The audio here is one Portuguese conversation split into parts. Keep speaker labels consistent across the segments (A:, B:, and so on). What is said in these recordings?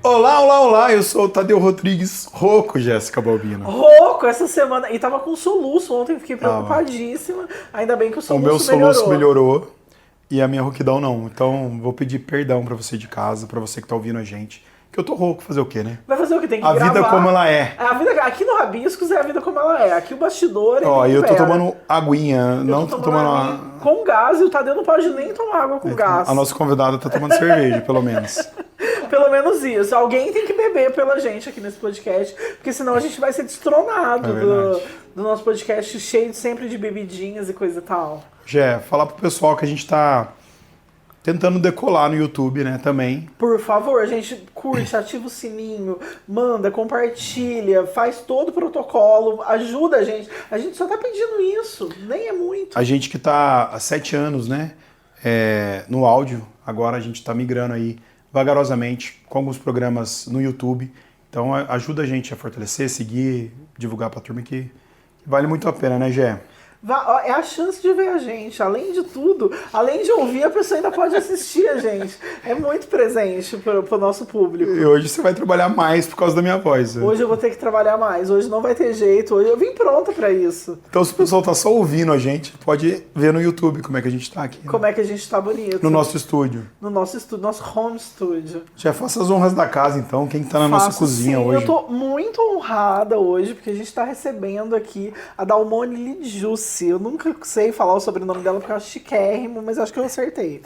A: Olá, olá, olá, eu sou o Tadeu Rodrigues, rouco, Jéssica Balbino.
B: Rouco essa semana. E tava com soluço ontem, fiquei preocupadíssima. Ainda bem que o
A: O meu
B: soluço
A: soluço
B: melhorou.
A: melhorou e a minha rouquidão não. Então vou pedir perdão pra você de casa, pra você que tá ouvindo a gente. Que eu tô rouco, fazer o quê, né?
B: Vai fazer o que? Tem que
A: A
B: gravar.
A: vida como ela é.
B: A vida, aqui no Rabiscos é a vida como ela é. Aqui o bastidor
A: Ó,
B: ele
A: eu tô
B: impera.
A: tomando aguinha,
B: Eu
A: não
B: tô
A: tô
B: tomando
A: tomando...
B: água com gás e o Tadeu não pode nem tomar água com gás.
A: A nossa convidada tá tomando cerveja, pelo menos.
B: Pelo menos isso. Alguém tem que beber pela gente aqui nesse podcast, porque senão a gente vai ser destronado
A: É verdade.
B: do nosso podcast cheio sempre de bebidinhas e coisa e tal.
A: Jé, falar pro pessoal que a gente tá tentando decolar no YouTube, né, também.
B: Por favor, a gente curte, ativa o sininho, manda, compartilha, faz todo o protocolo, ajuda a gente. A gente só tá pedindo isso, nem é muito.
A: A gente que tá há 7 anos, né, no áudio, agora a gente tá migrando aí vagarosamente com alguns programas no YouTube. Então ajuda a gente a fortalecer, seguir, divulgar pra turma que vale muito a pena, né, Gé?
B: É a chance de ver a gente. Além de tudo, além de ouvir, a pessoa ainda pode assistir a gente. É muito presente pro nosso público.
A: E hoje você vai trabalhar mais por causa da minha voz. Né?
B: Hoje eu vou ter que trabalhar mais. Hoje não vai ter jeito. Hoje eu vim pronta pra isso.
A: Então se o pessoal tá só ouvindo a gente, pode ver no YouTube como é que a gente tá aqui. Né?
B: Como é que a gente tá bonito.
A: No nosso estúdio.
B: No nosso estúdio, nosso home studio.
A: Já faça as honras da casa, então. Quem tá na nossa cozinha
B: sim.
A: hoje?
B: Eu tô muito honrada hoje, porque a gente tá recebendo aqui a Dalmone Ligiusi. Eu nunca sei falar o sobrenome dela porque eu acho chiquérrimo, mas acho que eu acertei.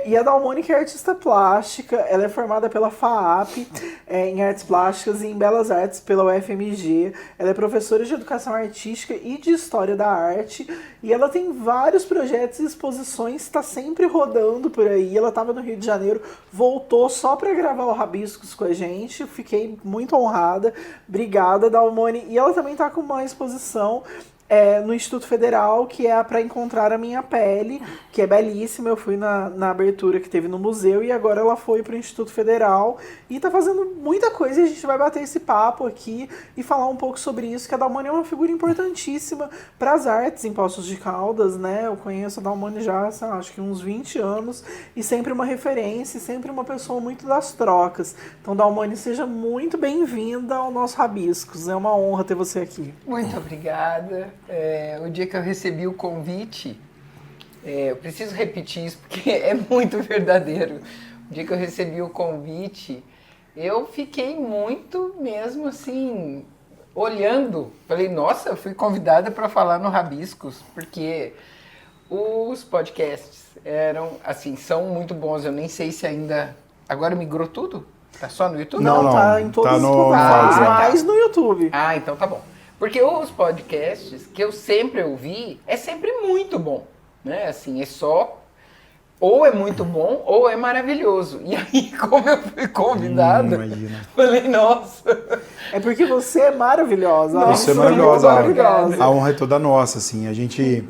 B: E a Dalmone, que é artista plástica, ela é formada pela FAAP em Artes Plásticas e em Belas Artes pela UFMG. Ela é professora de Educação Artística e de História da Arte. E ela tem vários projetos e exposições, está sempre rodando por aí. Ela estava no Rio de Janeiro, voltou só para gravar o Rabiscos com a gente. Fiquei muito honrada. Obrigada, Dalmone. E ela também está com uma exposição no Instituto Federal, que é Pra Encontrar a Minha Pele, que é belíssima. Eu fui na abertura que teve no museu e agora ela foi pro Instituto Federal e tá fazendo muita coisa e a gente vai bater esse papo aqui e falar um pouco sobre isso, que a Dalmone é uma figura importantíssima para as artes em Poços de Caldas, né? Eu conheço a Dalmone já, sei lá, acho que uns 20 anos e sempre uma referência, sempre uma pessoa muito das trocas. Então, Dalmone, seja muito bem-vinda ao nosso Rabiscos. É uma honra ter você aqui.
C: Muito obrigada. O dia que eu recebi o convite, eu preciso repetir isso porque é muito verdadeiro. O dia que eu recebi o convite, eu fiquei muito mesmo assim, olhando. Falei, nossa, eu fui convidada para falar no Rabiscos, porque os podcasts assim, são muito bons. Eu nem sei se ainda... Agora migrou tudo? Tá só no YouTube?
A: Não,
B: tá em todos os
A: no
B: lugares,
A: Faz,
B: mas no YouTube.
C: Ah, então tá bom. Porque os podcasts que eu sempre ouvi é sempre muito bom, né? Assim, é só ou é muito bom ou é maravilhoso. E aí, como eu fui convidada, falei, nossa.
B: É porque você é maravilhosa.
A: Você é maravilhosa. A honra é toda nossa, assim. A gente,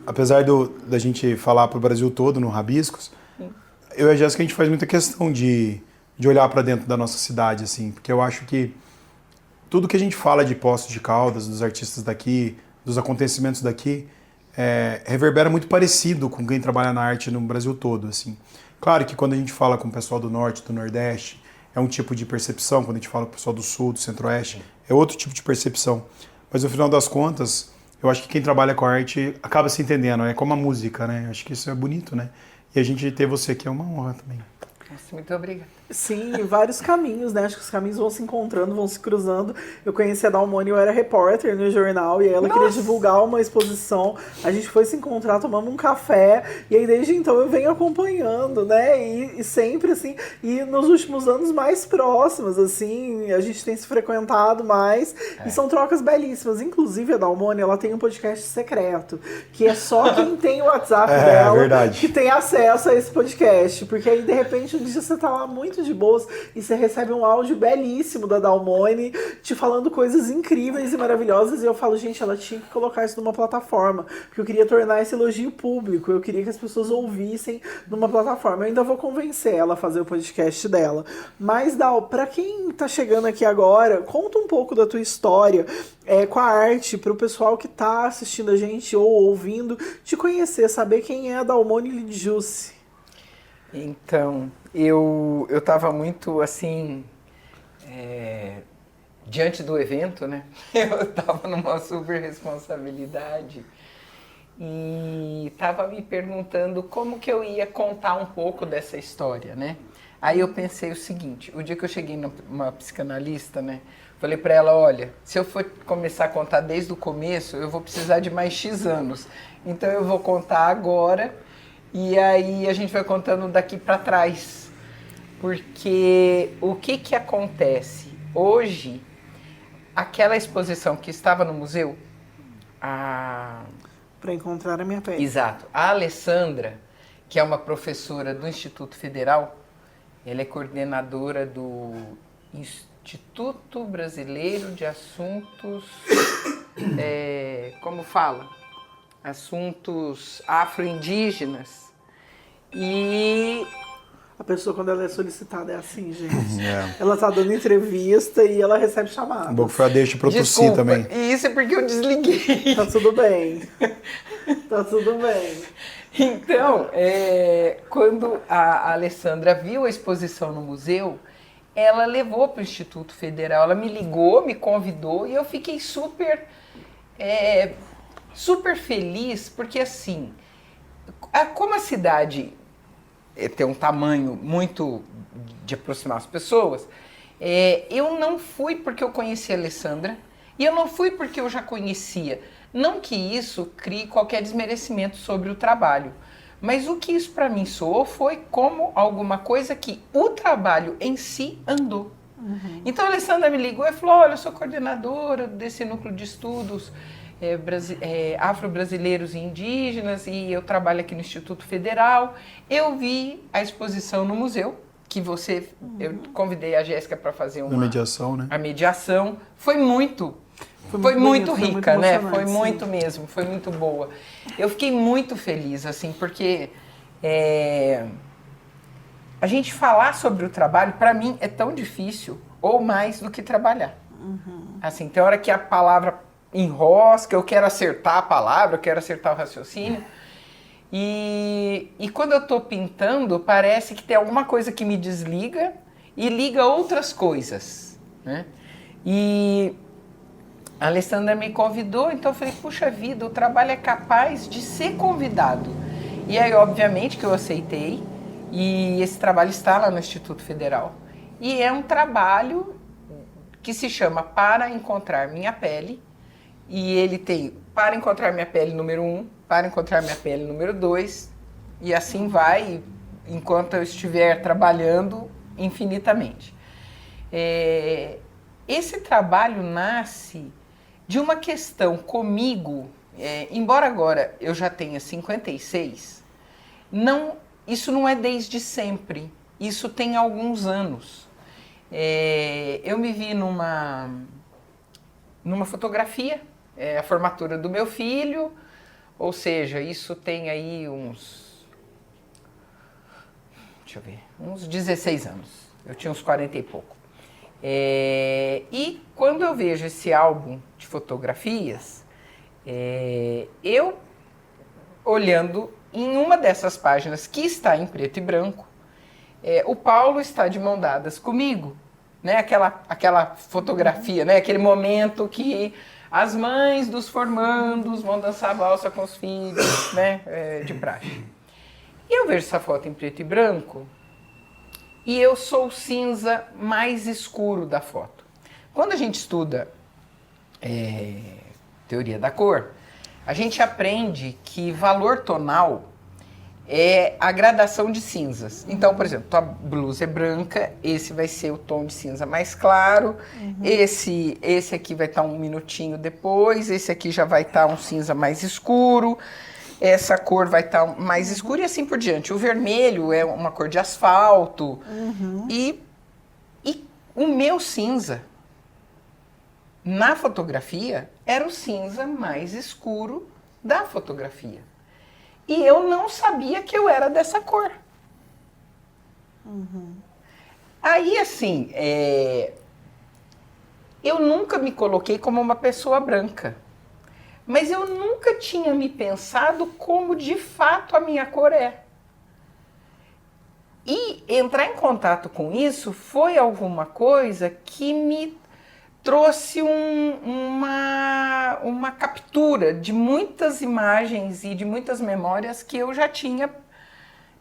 A: apesar da gente falar pro Brasil todo no Rabiscos, eu e a Jéssica, a gente faz muita questão de olhar para dentro da nossa cidade, assim, porque eu acho que tudo que a gente fala de Poços de Caldas, dos artistas daqui, dos acontecimentos daqui, reverbera muito parecido com quem trabalha na arte no Brasil todo, assim. Claro que quando a gente fala com o pessoal do Norte, do Nordeste, é um tipo de percepção, quando a gente fala com o pessoal do Sul, do Centro-Oeste, é outro tipo de percepção. Mas no final das contas, eu acho que quem trabalha com a arte acaba se entendendo, é como a música, né? Acho que isso é bonito, né? E a gente ter você aqui é uma honra também.
C: Nossa, muito obrigada.
B: Sim, vários caminhos, né? Acho que os caminhos vão se encontrando, vão se cruzando. Eu conheci a Dalmone, eu era repórter no jornal, e aí ela queria divulgar uma exposição. A gente foi se encontrar, tomamos um café, e aí desde então eu venho acompanhando, né? E sempre, assim, e nos últimos anos mais próximos, assim, a gente tem se frequentado mais, e são trocas belíssimas. Inclusive, a Dalmone, ela tem um podcast secreto, que é só quem tem o WhatsApp dela que tem acesso a esse podcast, porque aí, de repente, um dia você tá lá muito de boas e você recebe um áudio belíssimo da Dalmone te falando coisas incríveis e maravilhosas, e eu falo, gente, ela tinha que colocar isso numa plataforma, porque eu queria tornar esse elogio público, eu queria que as pessoas ouvissem numa plataforma. Eu ainda vou convencer ela a fazer o podcast dela. Mas, Dal, pra quem tá chegando aqui agora, conta um pouco da tua história com a arte, pro pessoal que tá assistindo a gente ou ouvindo te conhecer, saber quem é a Dalmone Ligiusi.
C: Então, eu estava muito assim, diante do evento, né? Eu estava numa super responsabilidade e estava me perguntando como que eu ia contar um pouco dessa história, né? Aí eu pensei o seguinte, o dia que eu cheguei numa psicanalista, né? Falei para ela, olha, se eu for começar a contar desde o começo, eu vou precisar de mais X anos. Então eu vou contar agora e aí a gente vai contando daqui para trás. Porque o que acontece? Hoje, aquela exposição que estava no museu,
B: Para encontrar a minha pele.
C: Exato. A Alessandra, que é uma professora do Instituto Federal, ela é coordenadora do Instituto Brasileiro de Assuntos, como fala? Assuntos afro-indígenas. E
B: A pessoa, quando ela é solicitada, é assim, gente. Ela tá dando entrevista e ela recebe chamada.
A: Bom que foi a deixa pra eu tossir também.
C: E isso é porque eu desliguei.
B: Tá tudo bem. Tá tudo bem.
C: Então, quando a Alessandra viu a exposição no museu, ela levou para o Instituto Federal, ela me ligou, me convidou e eu fiquei super feliz, porque assim, como a cidade tem um tamanho muito de aproximar as pessoas, eu não fui porque eu conheci a Alessandra e eu não fui porque eu já conhecia. Não que isso crie qualquer desmerecimento sobre o trabalho, mas o que isso para mim soou foi como alguma coisa que o trabalho em si andou. Uhum. Então a Alessandra me ligou e falou, olha, eu sou coordenadora desse núcleo de estudos afro-brasileiros e indígenas e eu trabalho aqui no Instituto Federal. Eu vi a exposição no museu, que eu convidei a Jéssica para fazer uma
A: mediação, né?
C: A mediação. Foi muito rica, né? Foi muito mesmo, foi muito boa. Eu fiquei muito feliz, assim, porque a gente falar sobre o trabalho, para mim, é tão difícil, ou mais do que trabalhar. Uhum. Assim, tem hora que a palavra enrosca, eu quero acertar a palavra, eu quero acertar o raciocínio. E quando eu estou pintando, parece que tem alguma coisa que me desliga e liga outras coisas, né? E a Alessandra me convidou, então eu falei, puxa vida, o trabalho é capaz de ser convidado. E aí, obviamente, que eu aceitei, e esse trabalho está lá no Instituto Federal. E é um trabalho que se chama Para Encontrar Minha Pele, e ele tem Para Encontrar Minha Pele número 1, Para Encontrar Minha Pele número 2, e assim vai, enquanto eu estiver trabalhando infinitamente. Esse trabalho nasce de uma questão comigo, embora agora eu já tenha 56, isso não é desde sempre, isso tem alguns anos. Eu me vi numa fotografia, a formatura do meu filho, ou seja, isso tem aí uns 16 anos, eu tinha uns 40 e pouco. E quando eu vejo esse álbum de fotografias, eu olhando em uma dessas páginas que está em preto e branco, o Paulo está de mão dadas comigo, né? Aquela fotografia, né? Aquele momento que as mães dos formandos vão dançar valsa com os filhos, né? De praxe. E eu vejo essa foto em preto e branco, e eu sou o cinza mais escuro da foto. Quando a gente estuda teoria da cor, a gente aprende que valor tonal é a gradação de cinzas. Então, por exemplo, tua blusa é branca, esse vai ser o tom de cinza mais claro, esse aqui vai estar um minutinho depois, esse aqui já vai estar um cinza mais escuro, essa cor vai estar mais escura e assim por diante. O vermelho é uma cor de asfalto. E o meu cinza, na fotografia, era o cinza mais escuro da fotografia. E eu não sabia que eu era dessa cor. Aí, assim, eu nunca me coloquei como uma pessoa branca. Mas eu nunca tinha me pensado como de fato a minha cor é. E entrar em contato com isso foi alguma coisa que me trouxe uma captura de muitas imagens e de muitas memórias que eu já tinha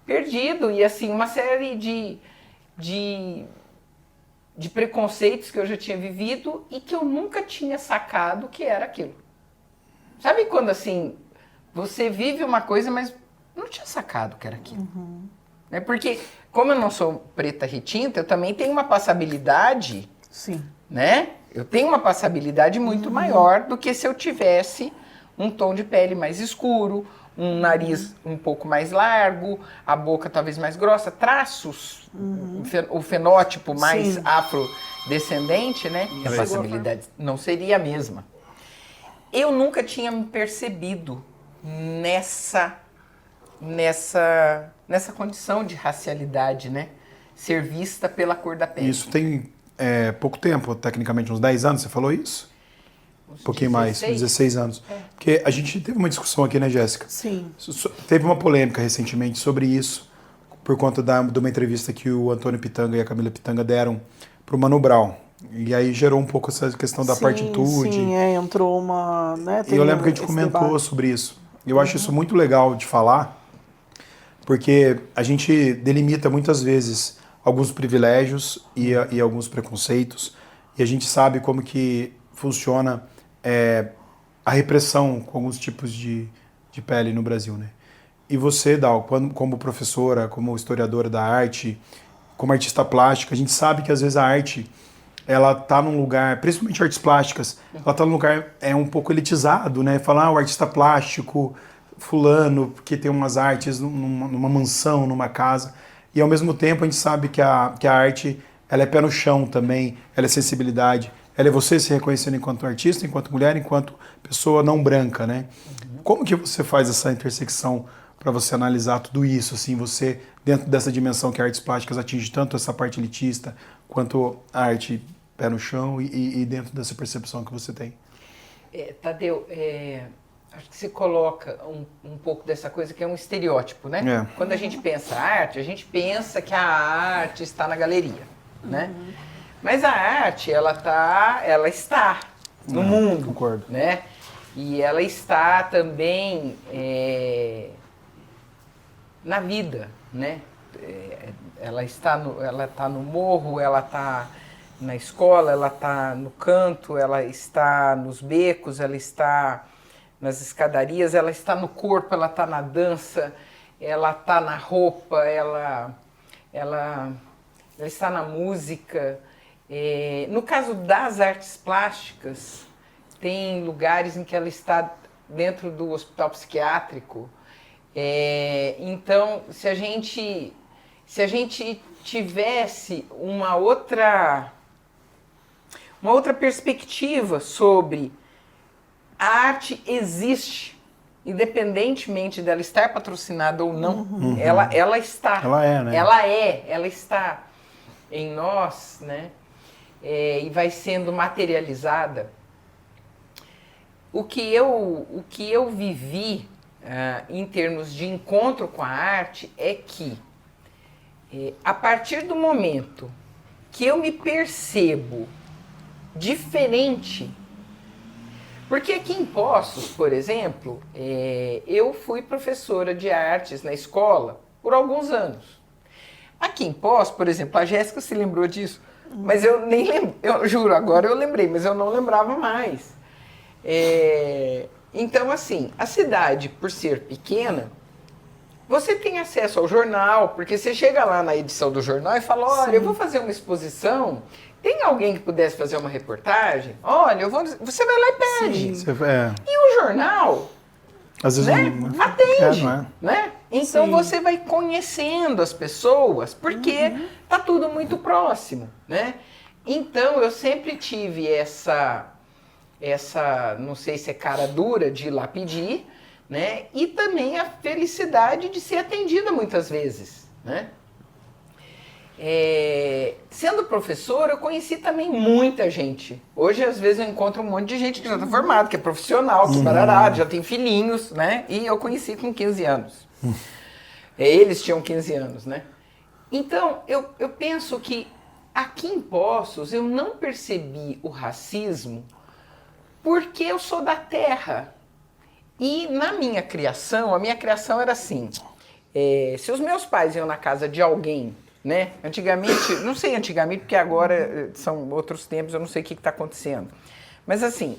C: perdido. E assim, uma série de preconceitos que eu já tinha vivido e que eu nunca tinha sacado que era aquilo. Sabe quando assim, você vive uma coisa, mas não tinha sacado que era aquilo. Né? Porque, como eu não sou preta retinta, eu também tenho uma passabilidade,
B: Sim.
C: né? Eu tenho uma passabilidade muito maior do que se eu tivesse um tom de pele mais escuro, um nariz um pouco mais largo, a boca talvez mais grossa, traços, o fenótipo mais
B: Sim.
C: afrodescendente, né? E a passabilidade não seria a mesma. Eu nunca tinha me percebido nessa condição de racialidade, né? Ser vista pela cor da pele.
A: Isso tem pouco tempo, tecnicamente, uns 10 anos, você falou isso? Um pouquinho mais, uns 16 anos. Porque a gente teve uma discussão aqui, né, Jéssica?
B: Sim.
A: Teve uma polêmica recentemente sobre isso, por conta de uma entrevista que o Antônio Pitanga e a Camila Pitanga deram para o Mano Brown. E aí gerou um pouco essa questão da partitude.
B: Sim, entrou uma... Né,
A: E eu lembro que a gente comentou
B: debate
A: sobre isso. Eu acho isso muito legal de falar, porque a gente delimita muitas vezes alguns privilégios e alguns preconceitos, e a gente sabe como que funciona a repressão com alguns tipos de pele no Brasil, né? E você, Dal, como professora, como historiadora da arte, como artista plástica, a gente sabe que às vezes a arte, ela tá num lugar, principalmente artes plásticas, ela tá num lugar um pouco elitizado, né? Falar o artista plástico, fulano, que tem umas artes numa mansão, numa casa. E ao mesmo tempo a gente sabe que a arte, ela é pé no chão também, ela é sensibilidade, ela é você se reconhecendo enquanto artista, enquanto mulher, enquanto pessoa não branca, né? Como que você faz essa intersecção para você analisar tudo isso, assim, você dentro dessa dimensão que artes plásticas atinge tanto essa parte elitista, quanto a arte pé no chão e dentro dessa percepção que você tem?
C: Tadeu, acho que você coloca um pouco dessa coisa que é um estereótipo, né? Quando a gente pensa arte, a gente pensa que a arte está na galeria, né? Mas a arte, ela está no mundo,
A: concordo.
C: Né? E ela está também na vida, né? Ela está no morro, ela está na escola, ela está no canto, ela está nos becos, ela está nas escadarias, ela está no corpo, ela está na dança, ela está na roupa, ela está na música. No caso das artes plásticas, tem lugares em que ela está dentro do hospital psiquiátrico. Então, se a gente tivesse uma outra perspectiva sobre a arte existe, independentemente dela estar patrocinada ou não, ela está.
A: Ela é, né?
C: Ela está em nós, né? E vai sendo materializada. O que eu vivi em termos de encontro com a arte é que, a partir do momento que eu me percebo diferente, porque aqui em Poços, por exemplo, eu fui professora de artes na escola por alguns anos. Aqui em Poços, por exemplo, a Jéssica se lembrou disso, mas eu nem lembro, eu juro, agora eu lembrei, mas eu não lembrava mais. Então, assim, a cidade, por ser pequena, você tem acesso ao jornal, porque você chega lá na edição do jornal e fala, olha, eu vou fazer uma exposição, tem alguém que pudesse fazer uma reportagem? Olha, você vai lá e pede. E o jornal,
A: às vezes
C: né, atende,
A: não é?
C: né? Então você vai conhecendo as pessoas, porque tá tudo muito próximo, né? Então eu sempre tive essa, não sei se é cara dura de ir lá pedir, né? E também a felicidade de ser atendida muitas vezes, né? Sendo professora, eu conheci também muita gente. Hoje, às vezes, eu encontro um monte de gente que já está formada, que é profissional, que barará, já tem filhinhos, né? E eu conheci com 15 anos. Eles tinham 15 anos, né? Então, eu penso que aqui em Poços eu não percebi o racismo porque eu sou da terra. E na minha criação, a minha criação era assim, se os meus pais iam na casa de alguém, né? Antigamente, não sei antigamente, porque agora são outros tempos, eu não sei o que está acontecendo. Mas assim,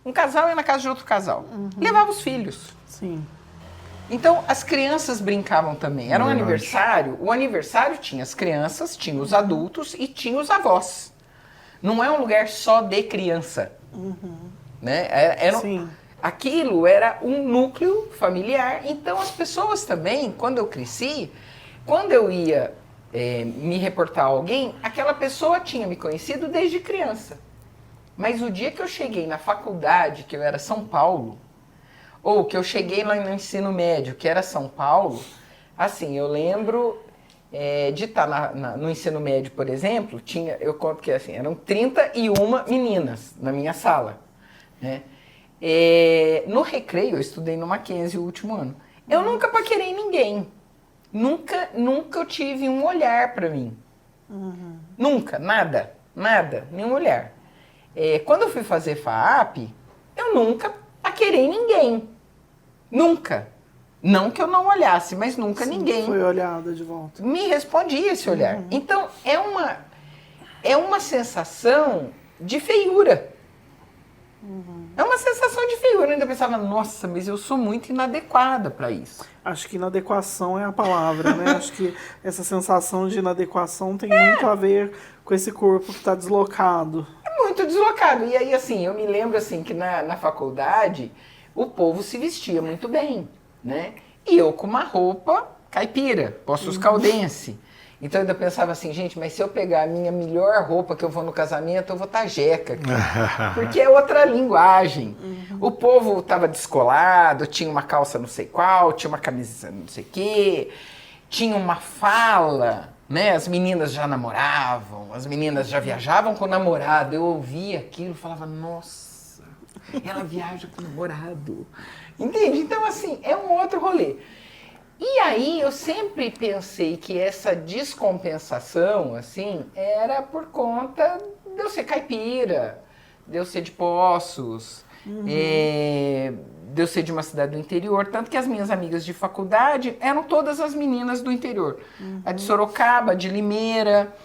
C: um casal ia na casa de outro casal, levava os filhos.
B: Sim.
C: Então, as crianças brincavam também. Era um aniversário, o aniversário tinha as crianças, tinha os adultos e tinha os avós. Não é um lugar só de criança. Né?
B: Sim.
C: Aquilo era um núcleo familiar. Então, as pessoas também, quando eu cresci, quando eu ia me reportar a alguém, aquela pessoa tinha me conhecido desde criança. Mas o dia que eu cheguei na faculdade, que eu era São Paulo, ou que eu cheguei lá no ensino médio, que era São Paulo, assim, eu lembro de estar no ensino médio, por exemplo, eu conto que assim, eram 31 meninas na minha sala, né? No recreio, eu estudei no Mackenzie o último ano. Eu nunca paquerei ninguém. Nunca eu tive um olhar para mim. Nunca, nada, nenhum olhar. Quando eu fui fazer FAAP, eu nunca paquerei ninguém. Nunca. Não que eu não olhasse, mas nunca ninguém
B: Foi olhada de volta.
C: me respondia esse olhar. Então, é uma sensação de feiura. É uma sensação de feiura. Eu ainda pensava, nossa, mas eu sou muito inadequada para isso.
B: Acho que inadequação é a palavra, né? Acho que essa sensação de inadequação tem muito a ver com esse corpo que está deslocado.
C: É muito deslocado. E aí, assim, eu me lembro assim que na faculdade o povo se vestia muito bem, né? E eu com uma roupa caipira, Poços Caldense. Então eu ainda pensava assim, gente, mas se eu pegar a minha melhor roupa que eu vou no casamento, eu vou estar jeca aqui. Porque é outra linguagem. O povo estava descolado, tinha uma calça não sei qual, tinha uma camisa não sei o quê, tinha uma fala, né? As meninas já namoravam, as meninas já viajavam com o namorado. Eu ouvia aquilo e falava, nossa, ela viaja com o namorado. Entende? Então, assim, é um outro rolê. E aí eu sempre pensei que essa descompensação, assim, era por conta de eu ser caipira, de eu ser de Poços, de eu ser de uma cidade do interior. Tanto que as minhas amigas de faculdade eram todas as meninas do interior. A de Sorocaba, a de Limeira,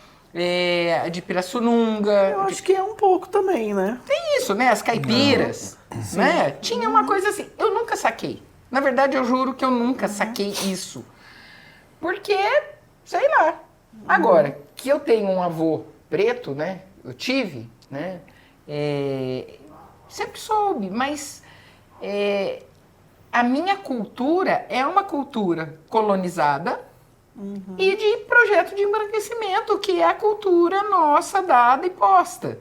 C: a de Pirassununga.
B: Eu acho que é um pouco também, né?
C: Tem isso, né? As caipiras, né? Tinha uma coisa assim. Eu nunca saquei. Na verdade, eu juro que eu nunca saquei isso. Porque, sei lá. Agora, que eu tenho um avô preto, né? Eu tive, né? Sempre soube, mas a minha cultura é uma cultura colonizada e de projeto de embranquecimento, que é a cultura nossa dada e posta.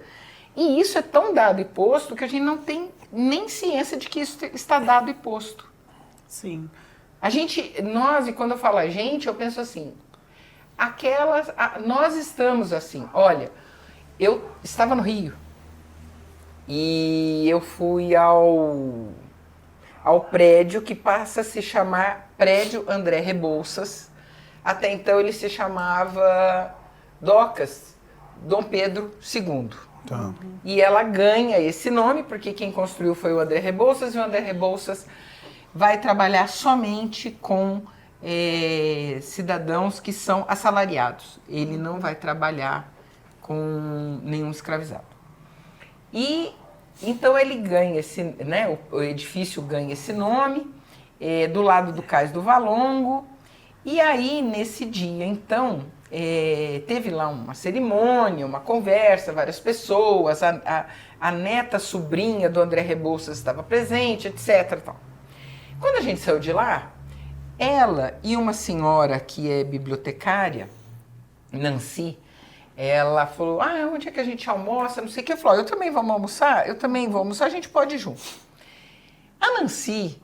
C: E isso é tão dado e posto que a gente não tem nem ciência de que isso está dado e posto.
B: Sim.
C: E quando eu falo a gente, eu penso assim, nós estamos assim, olha, eu estava no Rio e eu fui ao prédio que passa a se chamar Prédio André Rebouças. Até então ele se chamava Docas Dom Pedro II.
A: Tá.
C: E ela ganha esse nome porque quem construiu foi o André Rebouças, e o André Rebouças vai trabalhar somente com cidadãos que são assalariados. Ele não vai trabalhar com nenhum escravizado. E então ele ganha né, o edifício ganha esse nome, do lado do Cais do Valongo. E aí, nesse dia, então, teve lá uma cerimônia, uma conversa, várias pessoas, a neta sobrinha do André Rebouças estava presente, etc. Tal. Quando a gente saiu de lá, ela e uma senhora que é bibliotecária, Nancy, ela falou, onde é que a gente almoça, não sei o que. Eu falei, eu também vou almoçar? Eu também vou almoçar, a gente pode ir junto. A Nancy,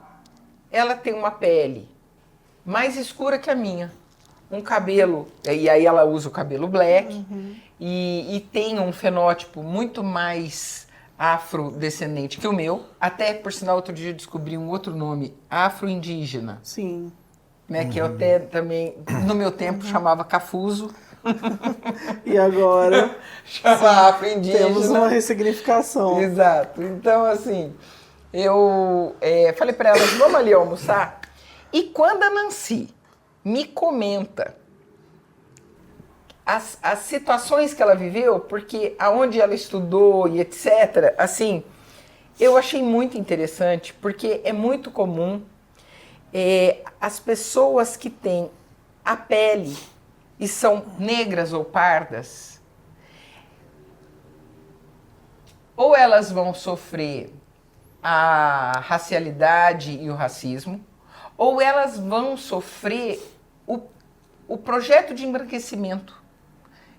C: ela tem uma pele mais escura que a minha, um cabelo, e aí ela usa o cabelo black, e tem um fenótipo muito mais afrodescendente que o meu, até, por sinal, outro dia eu descobri um outro nome, afro-indígena.
B: Sim.
C: né? Que eu até também, no meu tempo, chamava cafuso.
B: E agora
C: Chama afro-indígena.
B: temos uma ressignificação.
C: Exato. Então, assim, eu falei para elas, vamos ali almoçar? E quando a Nancy me comenta as situações que ela viveu, porque aonde ela estudou e etc., assim, eu achei muito interessante, porque é muito comum as pessoas que têm a pele e são negras ou pardas, ou elas vão sofrer a racialidade e o racismo, ou elas vão sofrer o projeto de embranquecimento,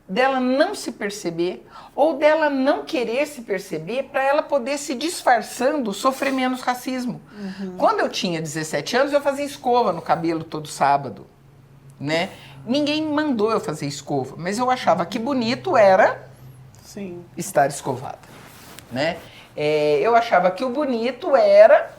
C: dela não se perceber, ou dela não querer se perceber, para ela poder se disfarçando, sofrer menos racismo. Quando eu tinha 17 anos, eu fazia escova no cabelo todo sábado, né? Ninguém mandou eu fazer escova, mas eu achava que bonito era
B: Sim.
C: estar escovada, né? Eu achava que o bonito era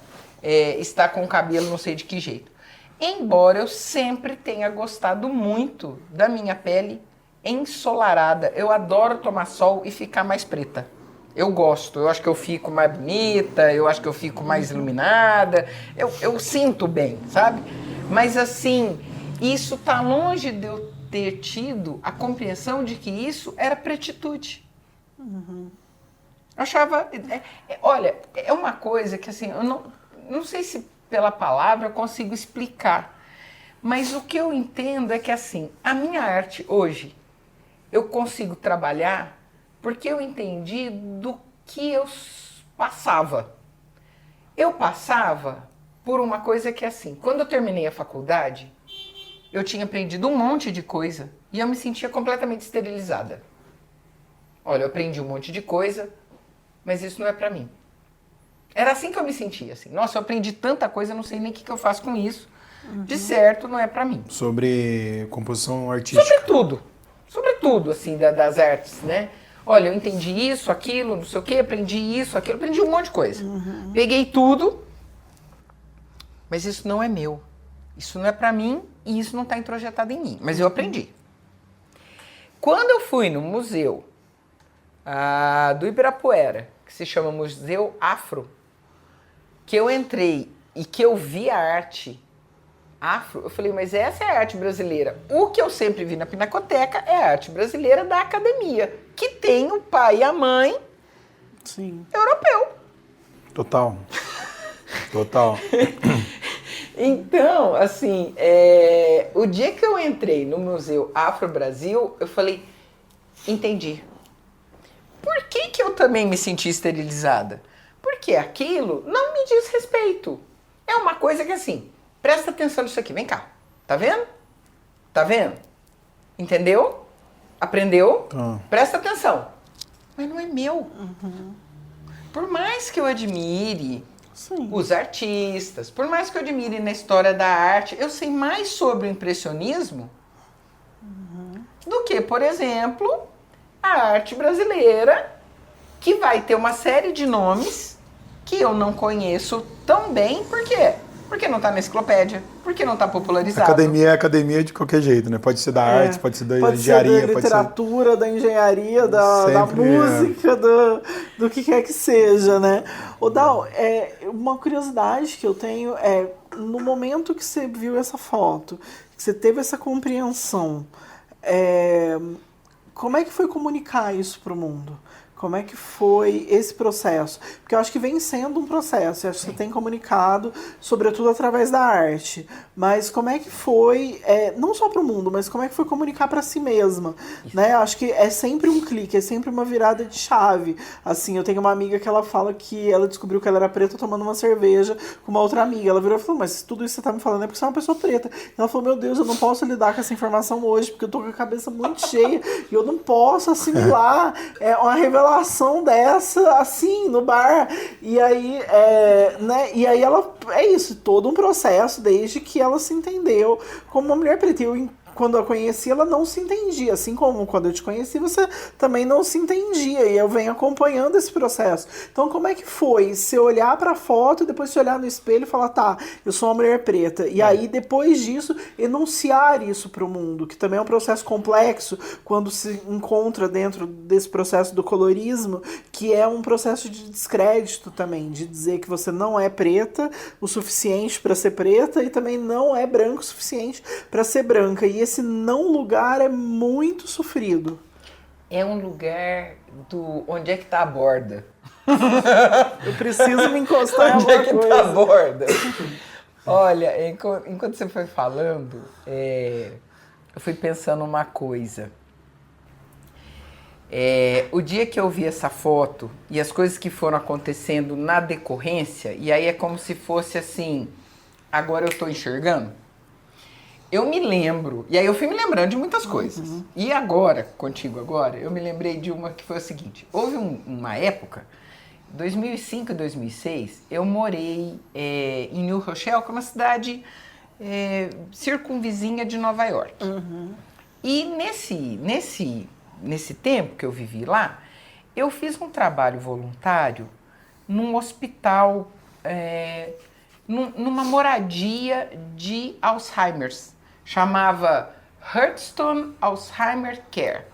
C: estar com o cabelo não sei de que jeito. Embora eu sempre tenha gostado muito da minha pele ensolarada. Eu adoro tomar sol e ficar mais preta. Eu gosto, eu acho que eu fico mais bonita, eu acho que eu fico mais iluminada, eu sinto bem, sabe? Mas assim, isso tá longe de eu ter tido a compreensão de que isso era pretitude. Eu achava... olha, é uma coisa que assim, eu não sei se pela palavra eu consigo explicar, mas o que eu entendo é que assim, a minha arte hoje, eu consigo trabalhar porque eu entendi do que eu passava. Eu passava por uma coisa que assim, quando eu terminei a faculdade, eu tinha aprendido um monte de coisa e eu me sentia completamente esterilizada. Olha, eu aprendi um monte de coisa, mas isso não é pra mim. Era assim que eu me sentia, assim. Nossa, eu aprendi tanta coisa, eu não sei nem o que eu faço com isso. De certo, não é pra mim.
A: Sobre composição artística.
C: Sobre tudo, assim, das artes, né? Olha, eu entendi isso, aquilo, não sei o quê, aprendi isso, aquilo, aprendi um monte de coisa. Peguei tudo, mas isso não é meu. Isso não é pra mim e isso não tá introjetado em mim. Mas eu aprendi. Quando eu fui no museu do Ibirapuera, que se chama Museu Afro, que eu entrei e que eu vi a arte afro, eu falei, mas essa é a arte brasileira. O que eu sempre vi na Pinacoteca é a arte brasileira da academia, que tem o pai e a mãe
B: Sim.
C: europeu.
A: Total. Total.
C: Então, assim, o dia que eu entrei no Museu Afro Brasil, eu falei, entendi. Por que eu também me senti esterilizada? Porque aquilo não me diz respeito. É uma coisa que assim, presta atenção nisso aqui, vem cá. Tá vendo? Tá vendo? Entendeu? Aprendeu? Presta atenção. Mas não é meu. Por mais que eu admire
B: Sim.
C: os artistas, por mais que eu admire na história da arte, eu sei mais sobre o impressionismo do que, por exemplo, a arte brasileira, que vai ter uma série de nomes que eu não conheço tão bem. Por quê? Porque não está na enciclopédia, porque não está popularizado.
A: Academia é academia de qualquer jeito, né? Pode ser da arte, pode ser da engenharia,
B: Pode ser da literatura, da engenharia, da
A: Sempre
B: música, do que quer que seja, né? Ô Dal, uma curiosidade que eu tenho é, no momento que você viu essa foto, que você teve essa compreensão, como é que foi comunicar isso para o mundo? Como é que foi esse processo? Porque eu acho que vem sendo um processo. Eu acho que você tem comunicado, sobretudo através da arte. Mas como é que foi, não só para o mundo, mas como é que foi comunicar para si mesma? Né? Eu acho que é sempre um clique, é sempre uma virada de chave. Assim, eu tenho uma amiga que ela fala que ela descobriu que ela era preta tomando uma cerveja com uma outra amiga. Ela virou e falou, mas tudo isso que você tá me falando é porque você é uma pessoa preta. E ela falou, meu Deus, eu não posso lidar com essa informação hoje, porque eu tô com a cabeça muito cheia e eu não posso assimilar uma revelação dessa, assim, no bar. E aí, né? E aí ela, é isso, todo um processo desde que ela se entendeu como uma mulher preta. E eu quando eu conheci, ela não se entendia. Assim como quando eu te conheci, você também não se entendia. E eu venho acompanhando esse processo. Então, como é que foi? Você olhar pra foto e depois se olhar no espelho e falar, tá, eu sou uma mulher preta. E aí, depois disso, enunciar isso pro mundo, que também é um processo complexo, quando se encontra dentro desse processo do colorismo, que é um processo de descrédito também, de dizer que você não é preta o suficiente para ser preta e também não é branco o suficiente para ser branca. E esse não lugar é muito sofrido.
C: É um lugar do onde é que tá a borda.
B: Eu preciso me encostar em
C: Onde
B: alguma
C: é que
B: coisa.
C: tá a borda? Olha, enquanto você foi falando, eu fui pensando uma coisa. O dia que eu vi essa foto e as coisas que foram acontecendo na decorrência, e aí é como se fosse assim, agora eu estou enxergando. Eu me lembro, e aí eu fui me lembrando de muitas coisas. E agora, contigo agora, eu me lembrei de uma que foi o seguinte, houve uma época, 2005 e 2006, eu morei em New Rochelle, que é uma cidade circunvizinha de Nova York. E nesse tempo que eu vivi lá, eu fiz um trabalho voluntário num hospital, numa moradia de Alzheimer's. Chamava Hurstone Alzheimer Care.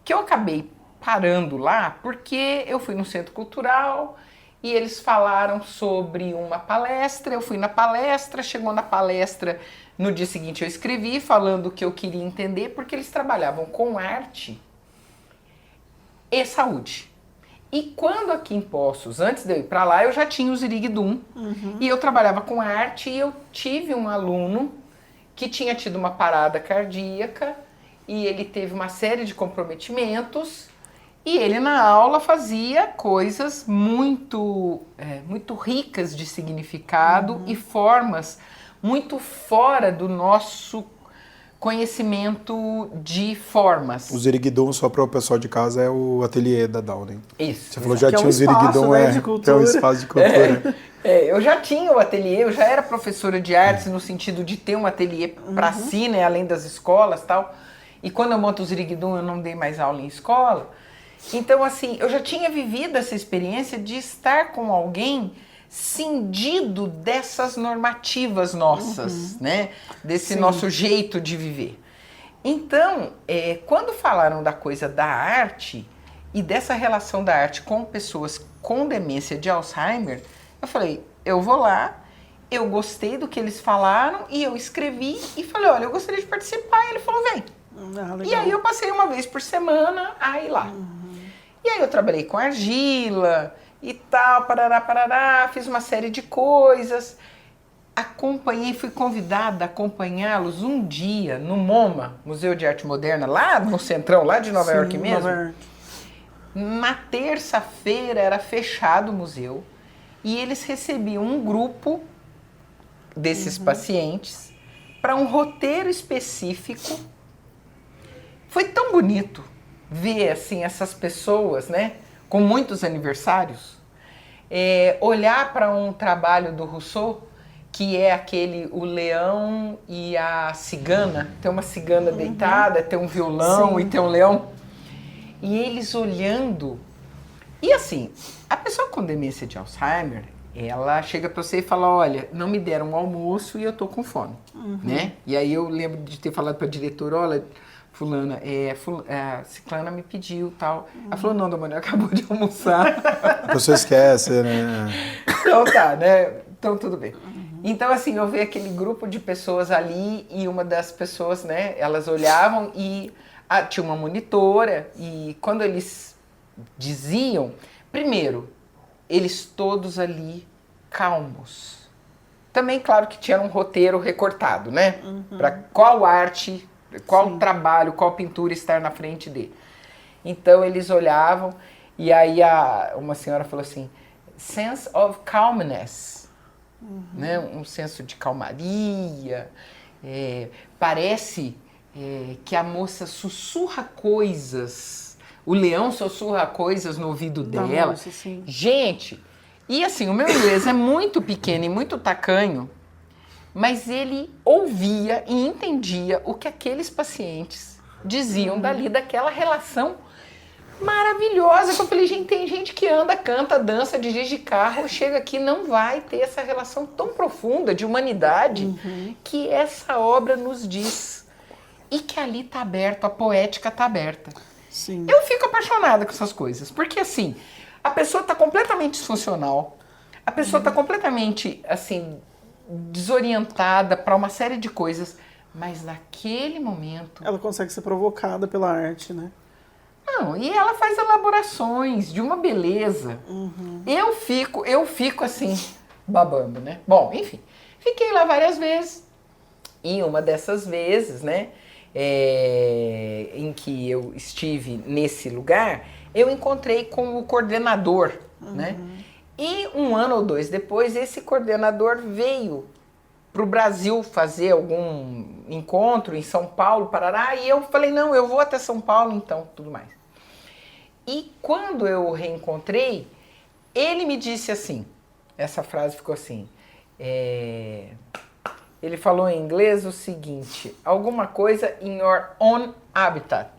C: Que eu acabei parando lá porque eu fui no centro cultural e eles falaram sobre uma palestra. Eu fui na palestra, chegou na palestra, no dia seguinte eu escrevi falando que eu queria entender porque eles trabalhavam com arte e saúde. E quando aqui em Poços, antes de eu ir para lá, eu já tinha o Ziriguidum. E eu trabalhava com arte e eu tive um aluno que tinha tido uma parada cardíaca e ele teve uma série de comprometimentos e ele na aula fazia coisas muito ricas de significado e formas muito fora do nosso conhecimento de formas.
A: O Ziriguidum, só para o pessoal de casa, é o ateliê da Downing.
C: Isso.
A: Você falou já
B: Que é um
A: tinha o Ziriguidum,
B: espaço, né, de cultura.
A: é um espaço de cultura.
C: Eu já tinha o ateliê, eu já era professora de artes no sentido de ter um ateliê para si, né, além das escolas e tal. E quando eu monto o Ziriguidum, eu não dei mais aula em escola. Então, assim, eu já tinha vivido essa experiência de estar com alguém cindido dessas normativas nossas, né? Desse nosso jeito de viver. Então, quando falaram da coisa da arte e dessa relação da arte com pessoas com demência de Alzheimer, eu falei, eu vou lá, eu gostei do que eles falaram e eu escrevi e falei, olha, eu gostaria de participar. E ele falou, vem. E aí eu passei uma vez por semana a ir lá. E aí eu trabalhei com argila e tal, parará, fiz uma série de coisas. Acompanhei, fui convidada a acompanhá-los um dia no MoMA, Museu de Arte Moderna, lá no centrão, lá de Nova York mesmo.
B: Nova York.
C: Na terça-feira era fechado o museu e eles recebiam um grupo desses pacientes para um roteiro específico. Foi tão bonito ver assim essas pessoas, né, com muitos aniversários, olhar para um trabalho do Rousseau, que é aquele o leão e a cigana. Tem uma cigana deitada, tem um violão e tem um leão. E eles olhando. E assim, a pessoa com demência de Alzheimer, ela chega para você e fala, olha, não me deram um almoço e eu tô com fome, né? E aí eu lembro de ter falado para a diretora, olha, fulana, a ciclana me pediu tal. Ela falou, não, Dona acabou de almoçar.
A: A pessoa esquece, né?
C: Então tá, né? Então tudo bem. Então assim, eu vi aquele grupo de pessoas ali e uma das pessoas, né, elas olhavam e tinha uma monitora e quando eles diziam, primeiro, eles todos ali calmos. Também, claro que tinha um roteiro recortado, né? Para qual arte, qual trabalho, qual pintura estar na frente dele. Então eles olhavam e aí uma senhora falou assim, sense of calmness, né? Um senso de calmaria, parece que a moça sussurra coisas, o leão sussurra coisas no ouvido dela.
B: Moça, sim.
C: Gente, e assim, o meu inglês é muito pequeno e muito tacanho, mas ele ouvia e entendia o que aqueles pacientes diziam dali, daquela relação maravilhosa, que eu falei, gente, tem gente que anda, canta, dança, dirige carro, chega aqui, não vai ter essa relação tão profunda de humanidade que essa obra nos diz. E que ali tá aberto, a poética tá aberta.
B: Sim.
C: Eu fico apaixonada com essas coisas, porque assim, a pessoa tá completamente disfuncional, a pessoa tá completamente, assim, desorientada para uma série de coisas, mas naquele momento...
B: Ela consegue ser provocada pela arte, né?
C: Não, e ela faz elaborações de uma beleza. Eu fico assim, babando, né? Bom, enfim, fiquei lá várias vezes. E uma dessas vezes, né, em que eu estive nesse lugar, eu encontrei com o coordenador, né? E 1 ano ou 2 depois, esse coordenador veio para o Brasil fazer algum encontro em São Paulo, Parará, e eu falei, não, eu vou até São Paulo então, tudo mais. E quando eu o reencontrei, ele me disse assim, essa frase ficou assim, ele falou em inglês o seguinte, alguma coisa in your own habitat,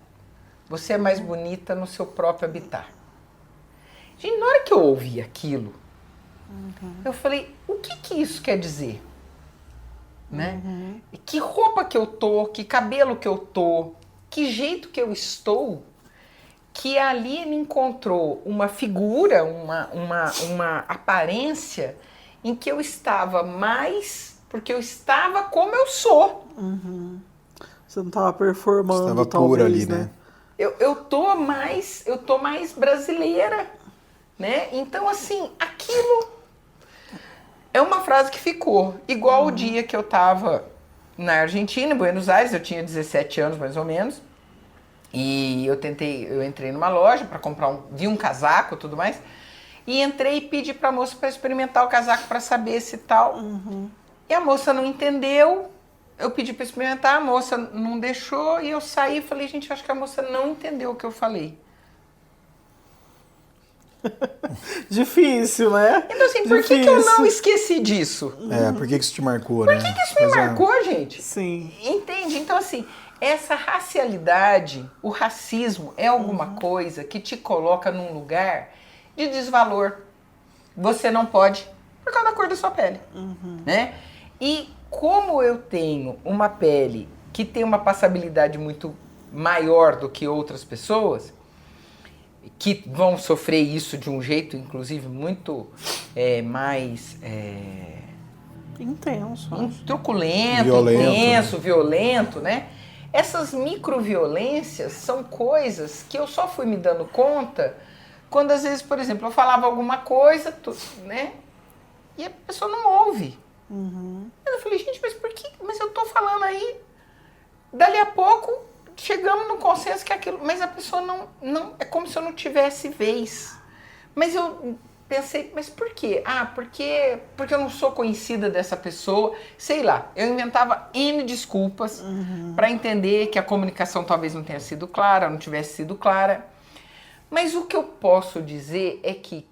C: você é mais bonita no seu próprio habitat. Gente, na hora que eu ouvi aquilo, eu falei, o que isso quer dizer? Né? Que roupa que eu tô, que cabelo que eu tô, que jeito que eu estou, que ali ele encontrou uma figura, uma aparência em que eu estava mais, porque eu estava como eu sou.
B: Você não estava performando,
A: Estava
B: talvez,
A: pura ali,
B: né?
A: né?
C: Eu tô mais brasileira, né? Então, assim, aquilo é uma frase que ficou. Igual o dia que eu tava na Argentina, em Buenos Aires, eu tinha 17 anos mais ou menos, e eu entrei numa loja para comprar vi um casaco e tudo mais, e entrei e pedi pra moça para experimentar o casaco para saber se tal. E a moça não entendeu. Eu pedi para experimentar, a moça não deixou, e eu saí e falei, gente, acho que a moça não entendeu o que eu falei.
B: Difícil, né?
C: Então assim, por que eu não esqueci disso?
A: Por que isso te marcou, né?
C: Por que isso me marcou, gente?
B: Sim.
C: Entende? Então assim, essa racialidade, o racismo é alguma coisa que te coloca num lugar de desvalor. Você não pode, por causa da cor da sua pele, né? E como eu tenho uma pele que tem uma passabilidade muito maior do que outras pessoas, que vão sofrer isso de um jeito, inclusive, muito mais
B: Intenso.
C: truculento,
A: Violento,
C: intenso, violento, né? Essas microviolências são coisas que eu só fui me dando conta quando, às vezes, por exemplo, eu falava alguma coisa, né? E a pessoa não ouve. Eu falei, gente, mas por que? Mas eu tô falando aí. Dali a pouco, chegamos no consenso que aquilo... Mas a pessoa não... É como se eu não tivesse vez. Mas eu pensei, mas por quê? Porque eu não sou conhecida dessa pessoa. Sei lá, eu inventava N desculpas para entender que a comunicação talvez não tenha sido clara, não tivesse sido clara. Mas o que eu posso dizer é que,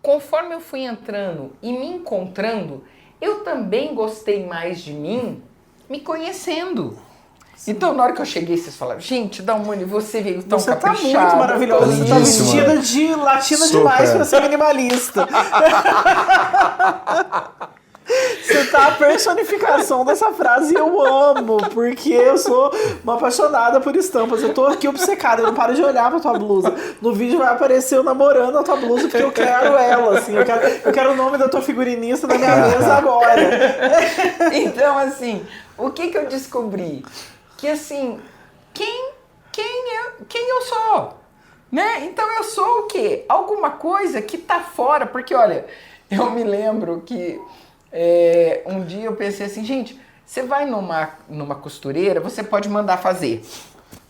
C: conforme eu fui entrando e me encontrando, eu também gostei mais de mim me conhecendo. Então, na hora que eu cheguei, vocês falaram, gente, Dalmone, você veio tão caprichada.
B: Você tá muito maravilhosa. Você tá vestida de latina demais pra ser minimalista. Você tá a personificação dessa frase e eu amo, porque eu sou uma apaixonada por estampas. Eu tô aqui obcecada, eu não paro de olhar pra tua blusa. No vídeo vai aparecer eu namorando a tua blusa, porque eu quero ela, assim. Eu quero o nome da tua figurinista na minha mesa agora.
C: Então, assim, o que eu descobri? Que, assim, quem eu sou? Né? Então, eu sou o quê? Alguma coisa que tá fora, porque, olha, eu me lembro que um dia eu pensei assim, gente, você vai numa costureira, você pode mandar fazer,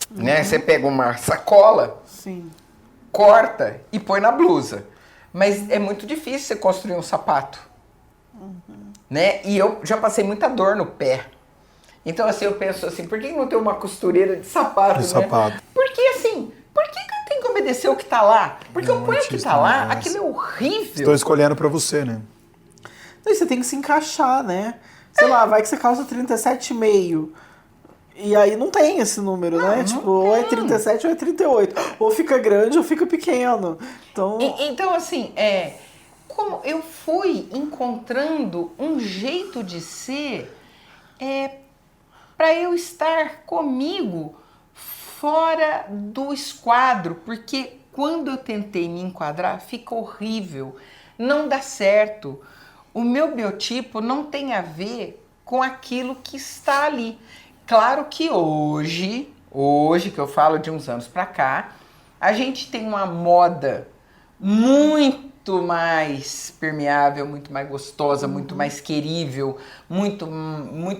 C: né? Você pega uma sacola,
B: Sim.
C: corta e põe na blusa, mas é muito difícil você construir um sapato, né? E eu já passei muita dor no pé. Então, assim, eu penso assim, por que não tem uma costureira de sapato, né? Porque, assim, por que eu tenho que obedecer o que tá lá? Porque eu ponho o que tá lá, aquilo é horrível.
A: Estou escolhendo pra você, né?
B: E você tem que se encaixar, né? sei lá, vai que você calça 37,5. E aí não tem esse número, né? Tipo, ou é 37 ou é 38. Ou fica grande ou fica pequeno. Então,
C: Então assim, como eu fui encontrando um jeito de ser para eu estar comigo fora do esquadro, porque quando eu tentei me enquadrar, fica horrível, não dá certo. O meu biotipo não tem a ver com aquilo que está ali. Claro que hoje que eu falo de uns anos para cá, a gente tem uma moda muito mais permeável, muito mais gostosa, muito mais querível, muito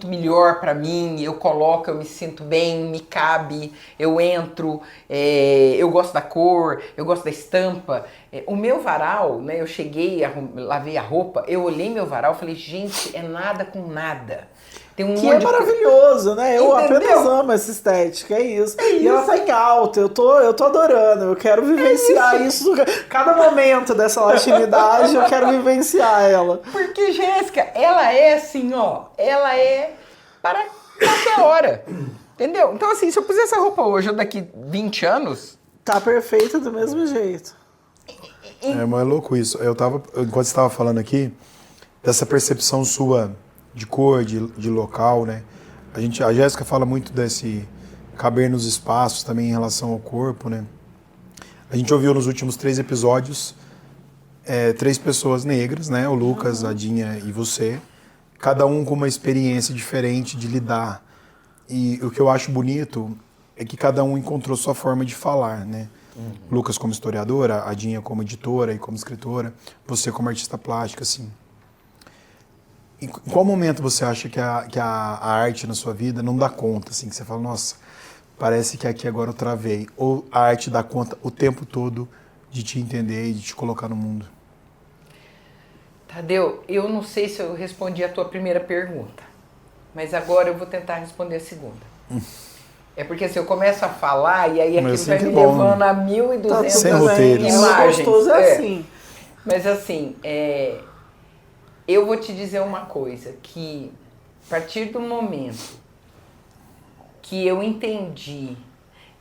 C: melhor para mim. Eu coloco, eu me sinto bem, me cabe, eu entro, eu gosto da cor, eu gosto da estampa. O meu varal, né, eu cheguei, lavei a roupa, eu olhei meu varal e falei, gente, é nada com nada. Tem um
B: que
C: monte
B: é
C: de
B: maravilhoso, né? Eu
C: Entendeu?
B: apenas amo essa estética, é isso. E ela tá em alta, eu tô adorando, eu quero vivenciar isso. Cada momento dessa latinidade, eu quero vivenciar ela.
C: Porque, Jéssica, ela é assim, ó, ela é para qualquer hora, entendeu? Então, assim, se eu puser essa roupa hoje ou daqui 20 anos...
B: Tá perfeita do mesmo jeito.
A: Mas é louco isso. Enquanto você estava falando aqui, dessa percepção sua de cor, de local, né? A Jéssica fala muito desse caber nos espaços também em relação ao corpo, né? A gente ouviu nos últimos 3 episódios 3 pessoas negras, né? O Lucas, a Dinha e você. Cada um com uma experiência diferente de lidar. E o que eu acho bonito é que cada um encontrou sua forma de falar, né? Lucas como historiadora, a Dinha como editora e como escritora, você como artista plástica, assim. Em qual momento você acha que a arte na sua vida não dá conta, assim, que você fala, nossa, parece que aqui agora eu travei, ou a arte dá conta o tempo todo de te entender e de te colocar no mundo?
C: Tadeu, eu não sei se eu respondi a tua primeira pergunta, mas agora eu vou tentar responder a segunda. É porque se eu começo a falar e aí aquilo vai me levando a 1.200
A: Sem roteiros.
C: imagens.
B: Gostoso é assim.
C: Mas assim, eu vou te dizer uma coisa, que a partir do momento que eu entendi,